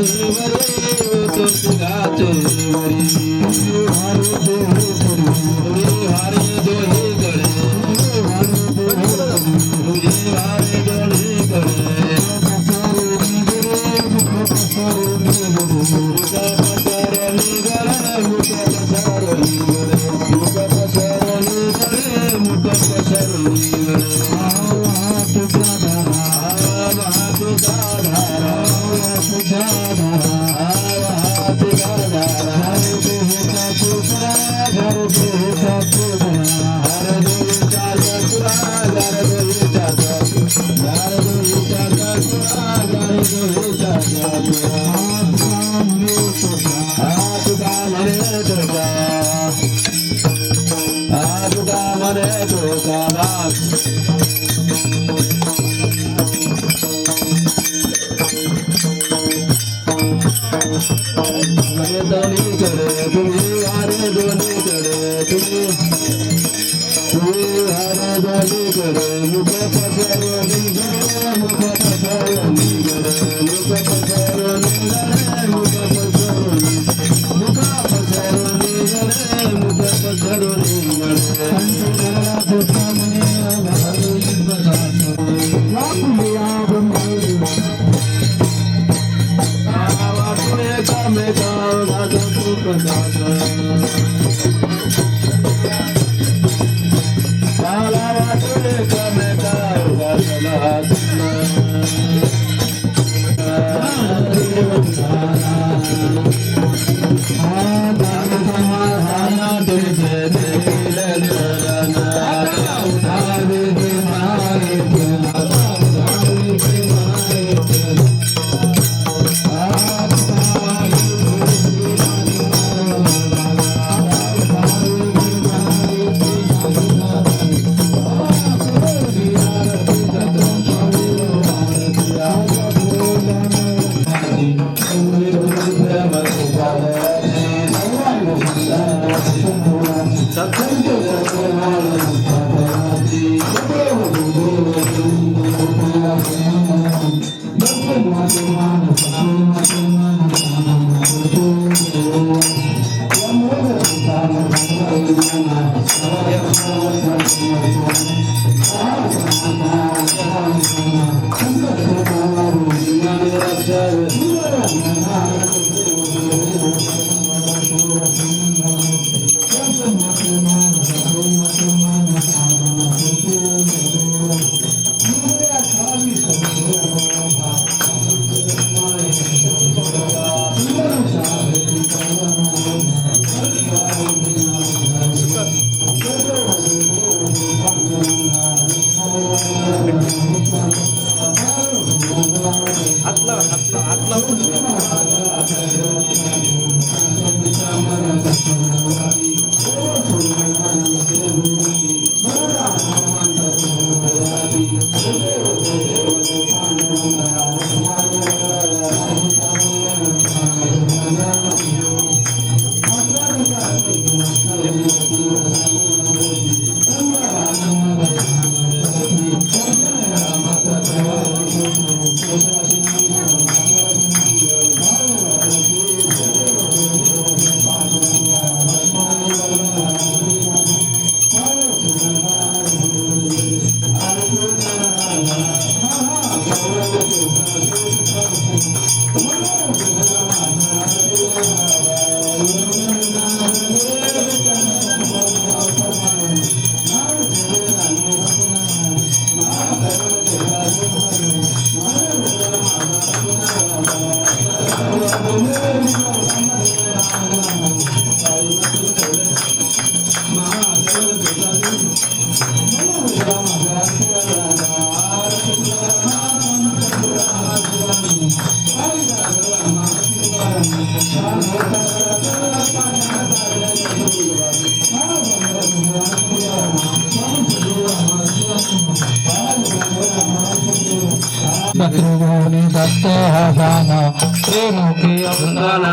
शत्रुघ्न दत्त हसाना प्रेमुखी अवताना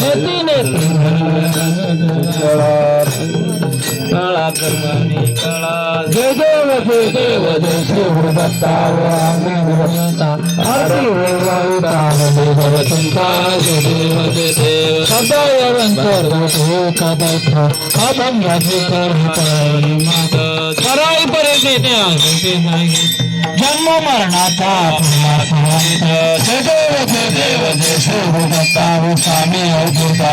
नेती नेती काळा कर्मानी काळा जय देव जय शिव दत्ता आरती वेवायुतान देव संता जय देव सदैव अंतर्गत कदथ अभंगाचे कर्मताई माता कराई परिस्थिती जन्म मरणाचा जय देव जय शिव दत्ता स्वामी अवधूता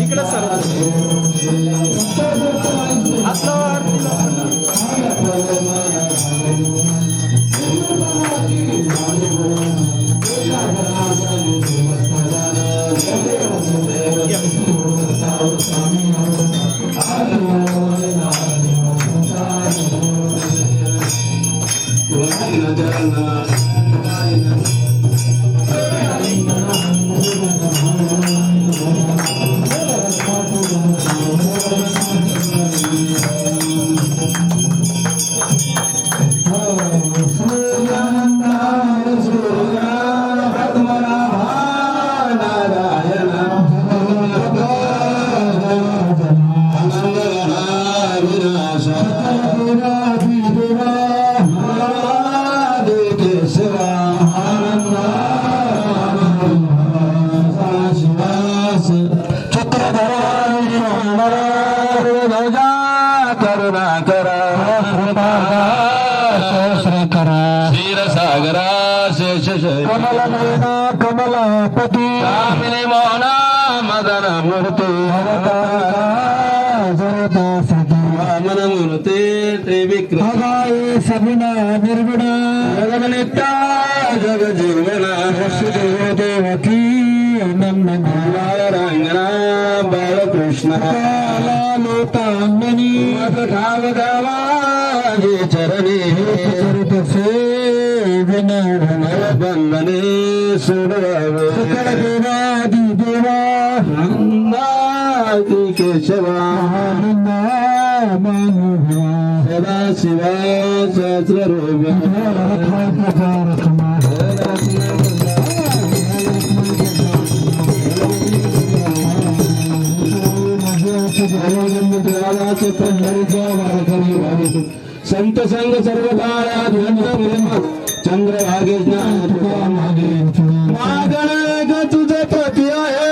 इकडे सर हातला जनार्दन मूर्ती वामन मूर्ती त्रिविक्रम सगुणा निर्गुण जगनित्या जग जीवन वसुदेव देवकी रंगना बाळकृष्ण लोतांगणी ठाव गावाजी चरणी चरित सेविन बंधने सोडवावे देवादी देवा नंदाती केशवा सदा शिवा सहस्र संत संग सर्व काळात चंद्रभागे मागणे तुझे पती आहे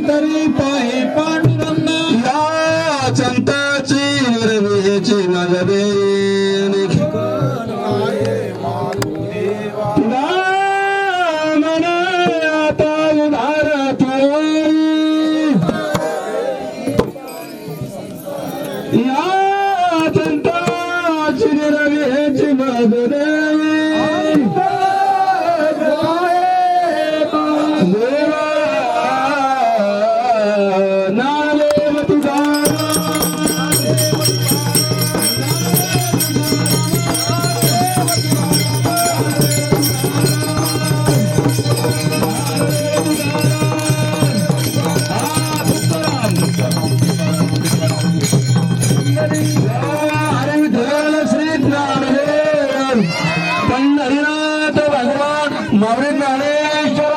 तरी पाहे पांडुरंग या संताची निर्वेची नजरे तुला मना आता उधार तू या संताची निर्वेची नजरे पंढरीनाथ भगवान माऊली ज्ञानेश्वर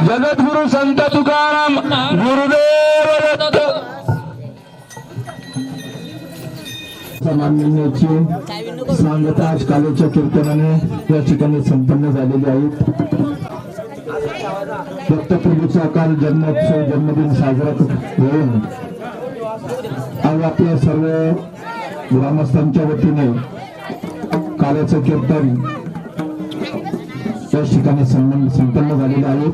जगद्गुरु संत तुकाराम गुरुदेव दत्त सामान्यांची सांगता आज कालेच्या कीर्तनाने या ठिकाणी संपन्न झालेली आहेत. दत्तप्रभूचा काल जन्मोत्सव जन्मदिन साजरा होऊन आज आपल्या सर्व ग्रामस्थांच्या वतीने काल्याचं कीर्तन या ठिकाणी संपन्न झालेले आहेत.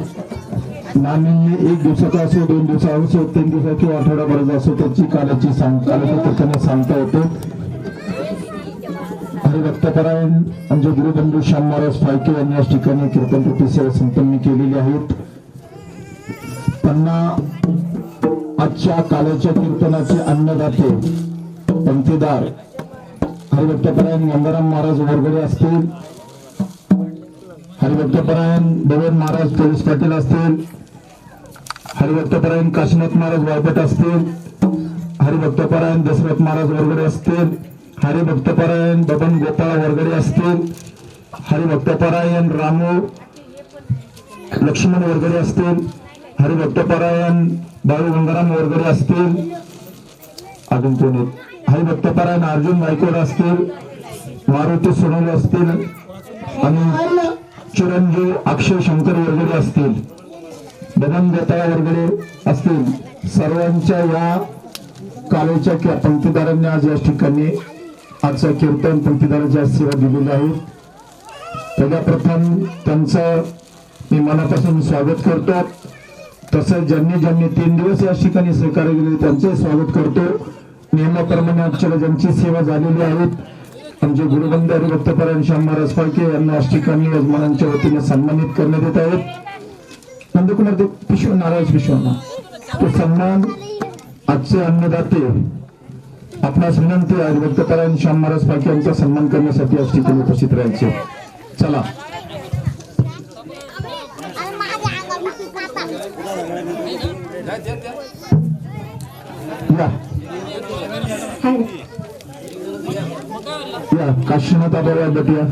नामिनी एक दिवसाचा असो 2 दिवसा असो 3 दिवसा किंवा आठवडाभराचा असो त्याची काल्याच्या कीर्तनाने सांगता होतो. हरिभक्तपरायण आमचे गुरुबंधू श्याम महाराज फाळके यांनी या ठिकाणी कीर्तनरूपी सेवा संपन्न केलेली आहेत. त्यांना आजच्या काल्याच्या कीर्तनाचे अन्नदाते पंथीदार हरिभक्तपरायण गंगाराम महाराज वरगडे असतील, हरिभक्तपरायण देवेन महाराज पोलीस पाटील असतील, हरिभक्तपरायण काशीनाथ महाराज वाळपट असतील, हरिभक्तपरायण दशरथ महाराज वरगडे असतील, हरिभक्तपरायण बबन गोपाळ वरगडे असतील, हरिभक्तपरायण रामू लक्ष्मण वरगडे असतील, हरिभक्तपरायण बाळू गंगाराम वरगडे असतील, अजून कोणी हरिभक्तपरायण अर्जुन गायकवाड असतील, मारुती सोनवणे असतील आणि चिरंजीव अक्षय शंकर वरगडे असतील, बबन गोपाळ वरगडे असतील. सर्वांच्या या कालेच्या पंक्तीदारांनी आज या ठिकाणी आजचं कीर्तन पंक्तीदाराची सेवा दिलेली आहे. पहिल्या प्रथम त्यांचं मी मनापासून स्वागत करतो. तसंच ज्यांनी 3 दिवस या ठिकाणी सहकार्य केले त्यांचे स्वागत करतो. नियमाप्रमाणे आजच्या ज्यांची सेवा झालेली आहेत आमचे गुरुबंधू हरिभक्तपरायण श्याम महाराज फाळके यांना या ठिकाणी यजमानांच्या वतीने सन्मानित करण्यात येत आहेत. नंदकुमार देव पिशव नारायण पिशवांना तो सन्मान आजचे अन्नदाते आपणास विनंती आहे हरिभक्तपरायण श्याम महाराज फाळके यांचा सन्मान करण्यासाठी या ठिकाणी उपस्थित राहायचे. चला या काशीनाथ आबाला बटूया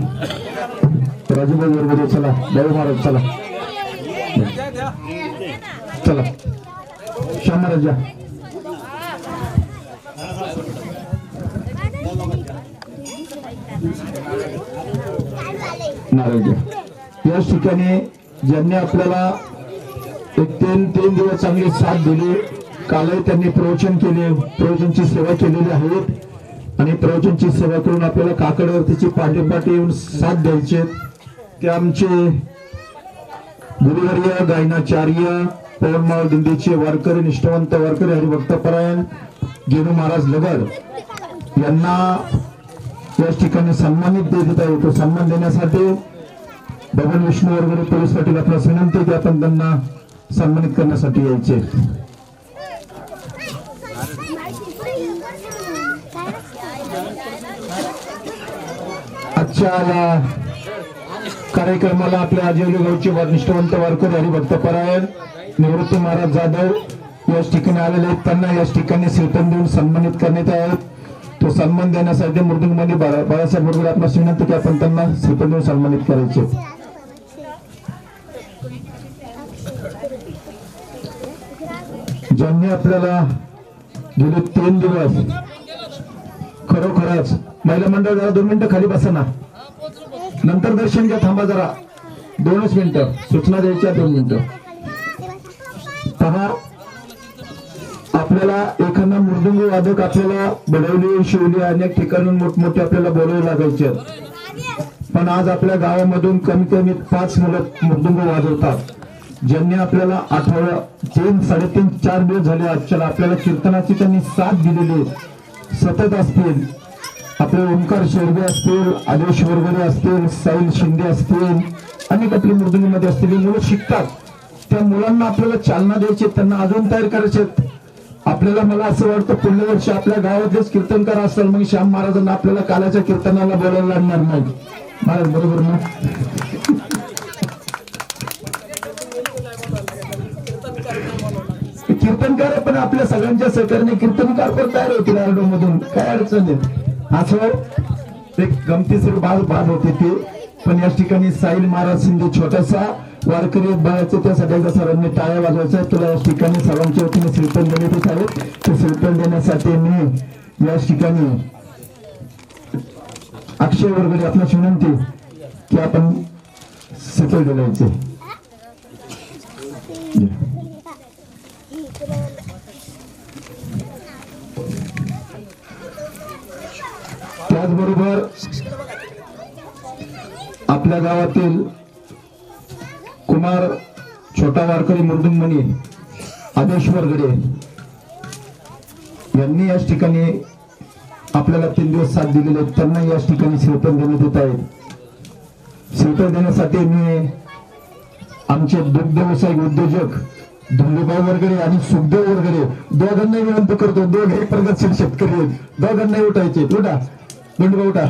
राजूभाई बरोबर चला देव महाराज चला चला श्याम महाराज या नाराज या ठिकाणी ज्यांनी आपल्याला एक 3 दिवस चांगली साथ दिली. कालही त्यांनी प्रवचन केले, प्रवचनची सेवा केलेली आहे आणि प्रवचनची सेवा करून आपल्याला काकडवरतीची पाठीपाठी येऊन साथ द्यायचे. ते आमचे गुरुवर्य गायनाचार्य पवनमाळ दिंडीचे वारकरी, निष्ठावंत वारकरी, हरिभक्तपरायण गेनू महाराज लगड यांना या ठिकाणी सन्मानित देत आहे. तो सन्मान देण्यासाठी बबन विष्णू वगैरे पोलीस पाटील आपल्यास विनंती की आपण त्यांना सन्मानित करण्यासाठी यायचे. आजच्या या कार्यक्रमाला आपल्या आजीवली गावचे निष्ठावंत वारकरी, हरिभक्तपरायण निवृत्ती महाराज जाधव याच ठिकाणी आलेले आहेत. त्यांना याच ठिकाणी श्रीफळ देऊन सन्मानित करण्यात आहेत. तो सन्मान देण्यासाठी मृदुंगमध्ये बाळासाहेब वगैरे आपल्यास विनंती की आपण त्यांना श्रीफळ देऊन सन्मानित करायचे. ज्यांनी आपल्याला गेले 3 दिवस खरोखरच महिला मंडळ जरा 2 मिनिटं खाली बसा ना, नंतर दर्शन घ्या, थांबा जरा 2च मिनिटं, सूचना द्यायच्या 2 मिनिटं. पहा, आपल्याला एखादा मृदुंग वादक आपल्याला बडवली, शिवली, अनेक ठिकाणून मोठमोठे आपल्याला बोलावे लागायचे, पण आज आपल्या गावामधून कमी कमी 5 मुलं मृदुंग वाजवतात. ज्यांनी आपल्याला 3-3.5-4 दिवस झाले आजच्याला आपल्याला कीर्तनाची त्यांनी साथ दिलेली सतत असतील. आपले ओंकार शेरगे असतील, आदेश वरगडे असतील, साईल शिंदे असतील, अनेक आपली मृदुंगीमध्ये असतील. मुलं शिकतात, त्या मुलांना आपल्याला चालना द्यायची, त्यांना अजून तयार करायचे. आपल्याला मला असं वाटतं पुढल्या वर्षी आपल्या गावातलेच कीर्तनकार असेल, मग श्याम महाराजांना आपल्याला कालाच्या कीर्तनाला बोलायला लागणार नाही. महाराज बरोबर ना? कीर्तनकार पण आपल्या सगळ्यांच्या सहकार्याने कीर्तनकार पण तयार होतील आरडो मधून, काय अडचण नाही. असं एक गमतीशीर बाब होते ते, पण या ठिकाणी साईल महाराज शिंदे छोटासा वारकरी बाळाचे, त्यासाठी एकदा सर्वांनी टाळ्या वाजवायच्या. तुला या ठिकाणी सर्वांच्या वतीने श्रीफळ देण्यात आहेत. ते श्रीफळ देण्यासाठी मी या ठिकाणी अक्षय वगैरे आपल्याला विनंती की आपण श्रीफळ द्यायचे. त्याचबरोबर आपल्या गावातील कुमार छोटा वारकरी मृदुंगमणी आदेश वरगडे यांनी याच ठिकाणी आपल्याला 3 दिवस साथ दिलेले आहेत. त्यांना याच ठिकाणी श्रीफळ देण्यात येत आहेत. श्रीफळ देण्यासाठी मी आमचे दुग्ध व्यावसायिक उद्योजक धुंडूभाऊ वरगडे आणि सुखदेव वरगडे दोघांनाही विनंती करतो. दोघे प्रगतशील शेतकरी आहेत, दोघांनाही उठायचे. उठा धुंडूभाऊ, उठा.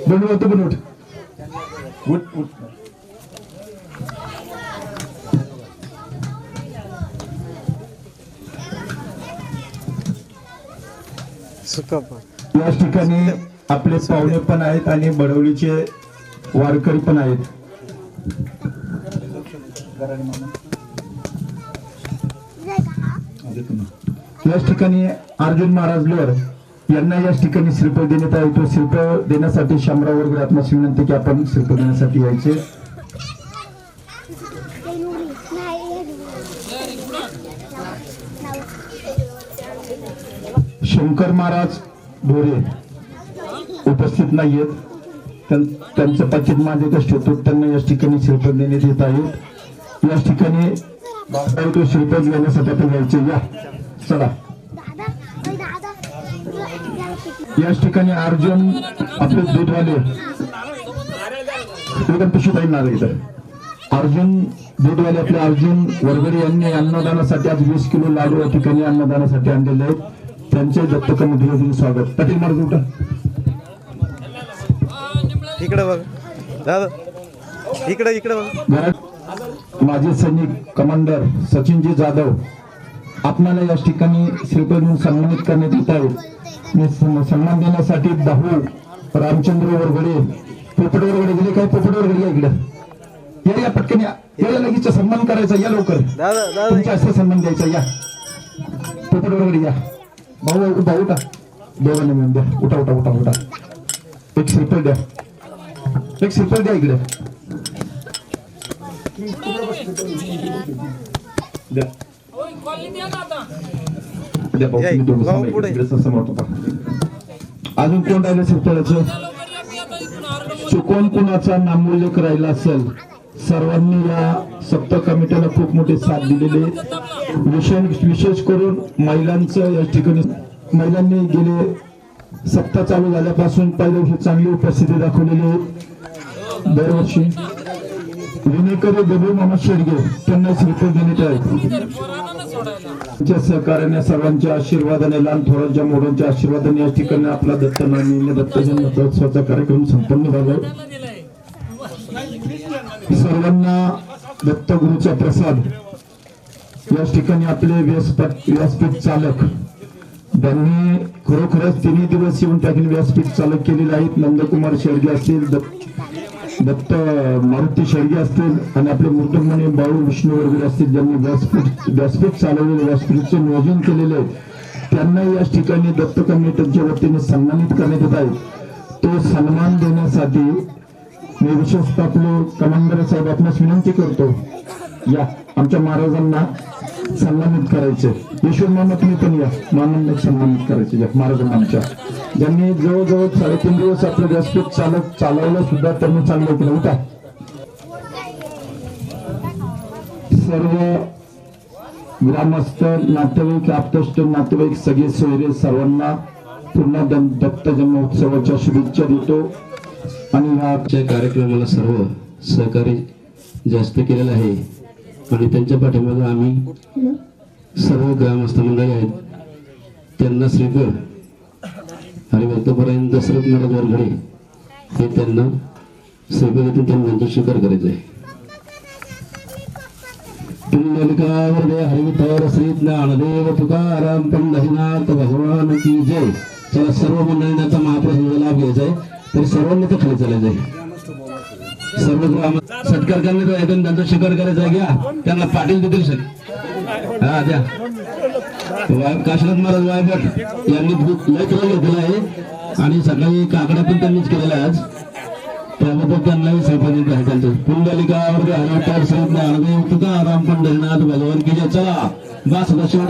धुंडूभाऊ तू पण उठ. या ठिकाणी आपले पाहुणे पण आहेत आणि बडवलीचे वारकरी पण आहेत. या ठिकाणी अर्जुन महाराज लोर यांना या ठिकाणी श्रीफळ देण्यात आहे. तो श्रीफळ देण्यासाठी शामराव वगैरे आपल्यास विनंती की आपण श्रीफळ देण्यासाठी यायचे. शंकर महाराज ढोरे उपस्थित नाहीयेत, त्यांचं पाचित माझ्याकडे ठेवतो. त्यांना या ठिकाणी श्रीफळ देण्यात येत आहेत. या ठिकाणी तो श्रीफळ घेण्यासाठी आपण यायचे. या चला. या ठिकाणी अर्जुन आपले दूधवाले एकदम पिशवीत येणार इथं. अर्जुन दूधवाले आपले अर्जुन वरगडे यांनी अन्नदानासाठी आज 20 किलो लाडू या ठिकाणी अन्नदानासाठी आणलेले आहेत. त्यांचे दत्तकमध्ये स्वागत. पाटील महाराज उठा. इकडे बघ दादा, इकडे बघ. माजी सैनिक कमांडर सचिनजी जाधव आपल्याला या ठिकाणी श्रीफळ देऊन सन्मानित करण्यात येत आहे. सन्मान देण्यासाठी भाऊ रामचंद्र वरगडे, पोपट वरगडे गेले. काय पोपट वरगडे या इकडे या पटकन याला लगेच सन्मान करायचा. या लवकर तुमच्या असं सन्मान द्यायचा. या पोपट वरगडे या. भाऊ भाऊ उठा, दोघांना मिळून द्या. उठा उठा उठा उठा. एक श्रीफळ द्या, एक श्रीफळ द्या इकडे द्या. अजून कोण राहिलं श्रीफळाचं? चुकून कुणाचा नामोल्लेख राहिला असेल सर्वांनी या सप्त कमिटीला खूप मोठी साथ दिलेली आहे. विशेष करून महिलांचं या ठिकाणी महिलांनी गेले सप्ताह चालू झाल्यापासून पहिल्या दिवशी चांगली उपस्थिती दाखवलेली आहे. दरवर्षी विनेकरी गबू मामा शेडगे त्यांना श्रीफळ देण्यात आहे. त्यांच्या सहकार्याने सर्वांच्या आशीर्वादाने लहान थोरांच्या मोठ्यांच्या आशीर्वादाने या ठिकाणी आपला दत्त जन्मोत्सवाचा कार्यक्रम संपन्न झाला. सर्वांना दत्तगुरूचा प्रसाद या ठिकाणी आपले व्यासपीठ चालक त्यांनी खरोखरच 3 दिवस येऊन टाकीन व्यासपीठ चालक केलेले आहेत. नंदकुमार शेडगे असतील, दत्त मारुती शेडगे असतील आणि आपले मूर्तमणी बाळू विष्णू वगैरे असतील ज्यांनी व्यासपीठ चालवलेले व्यासपीठचे नियोजन केलेले आहे. त्यांना या ठिकाणी दत्त कमिटीच्या वतीने सन्मानित करण्यात येत आहे. तो सन्मान देण्यासाठी मी विशेषतः आपले कमांडर साहेब आपणास विनंती करतो या आमच्या महाराजांना सन्मानित करायचे. यशवंत मामा तुम्ही पण या मानून सन्मानित करायचे महाराजांना आमच्या ज्यांनी जवळजवळ 3.5 दिवस आपलं व्यासपीठ चालवलं सुद्धा त्यांनी चांगलं केलं होता. सर्व ग्रामस्थ नातेवाईक आप्तेष्ट नातेवाईक सगळे सोयरे सर्वांना पुन्हा दत्त जन्मोत्सवाच्या शुभेच्छा देतो. आणि ह्या कार्यक्रमाला सर्व सहकारी जास्त केलेलं आहे आणि त्यांच्या पाठीमागे आम्ही सर्व ग्रामस्थ मंडळी आहेत त्यांना श्रीफळ हरिभक्तपरायण दशरथ महाराज वरघडे हे त्यांना श्रीफळातून त्यांना स्वीकार करायचा आहे. पुंडलिकावरदे हरिविठ्ठल श्री ज्ञानदेव तुकाराम पंढरीनाथ भगवान की जय. चला सर्व मंडळींना आता महाप्रसादाचा लाभ घ्यायचा आहे तर सर्वांनी तर खाली चालायचं आहे. सर्व ग्राम सत्कार करण्याचा आहे त्यांचा स्वीकार करायचा आहे. घ्या त्यांना पाटील देतील सर हा द्या. काशीनाथ महाराज वायभट यांनी लय घेतलेला आहे आणि सकाळी काकडा पण त्यांनीच केलेला आहे आज. त्याबद्दल त्यांनाही श्रीफळ आहे त्यांचं. पुंडलिकावरदे हरिविठ्ठल श्री ज्ञानदेव तुकाराम पंढरीनाथ भगवान की जय. चला बस दर्शन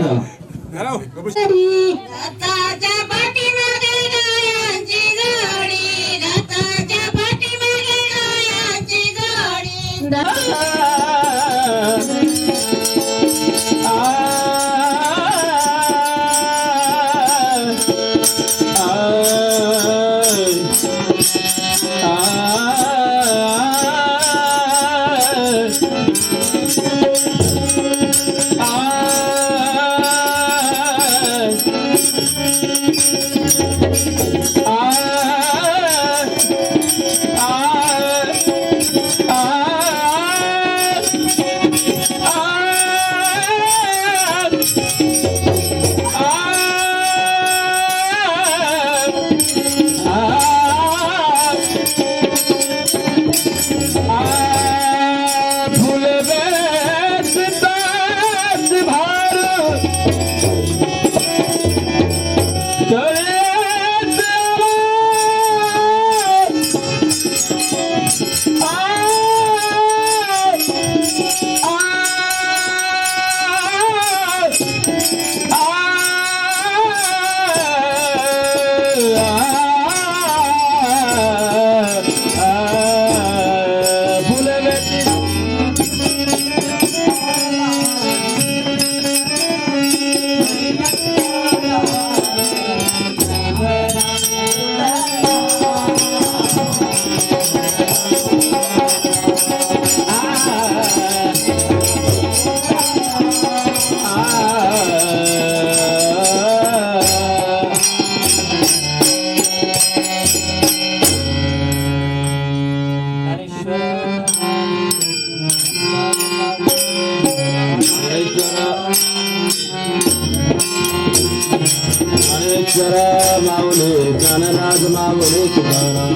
माऊली कानराज माऊली तुकाराम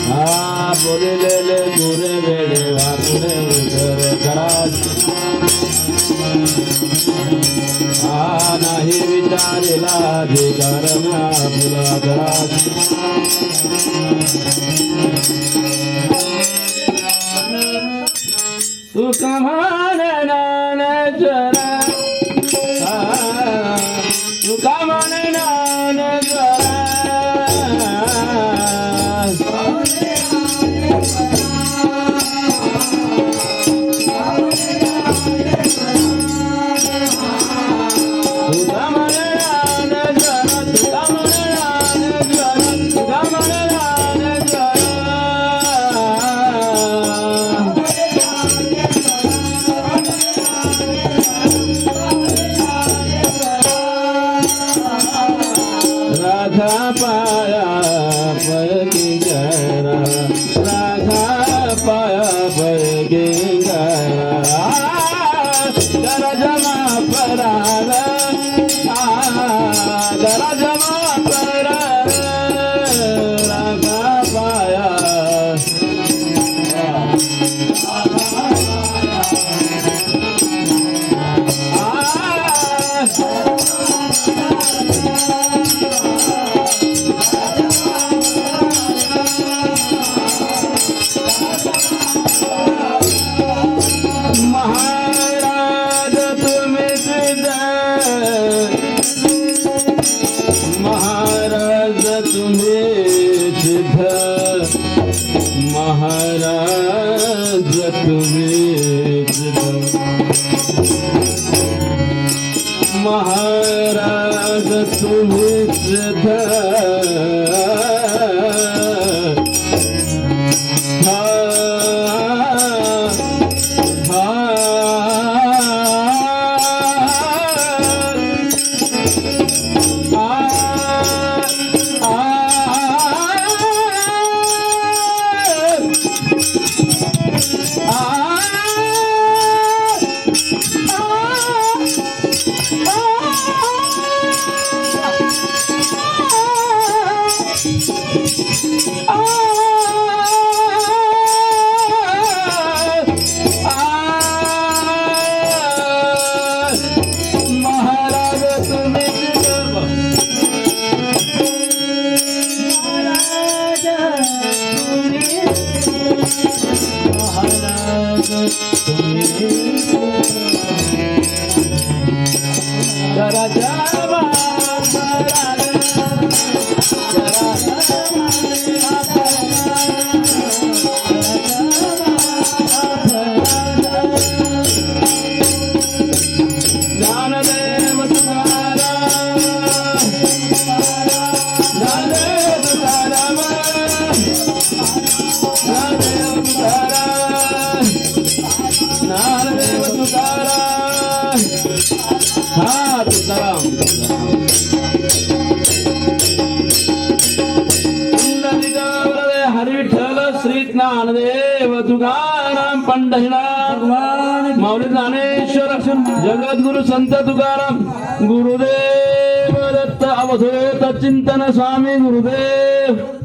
हा बोलिलेले गुरे वेडे वाकुडे उतर कराज हा नाही विचारिला अधिकार फुला कराज तुका म्हणे ज्ञानेश्वरा तुका म्हणे ज्ञानेश्वरा तुम्हीच महाराज ज्ञानदेव तुकाराम हा तुकाराम हरी विठ्ठल श्री ज्ञानदेव तुकाराम पंढरीनाथ माऊली ज्ञानेश्वर जगद्गुरु संत तुकाराम गुरुदेव दत्त अवधूत चिंतन स्वामी गुरुदेव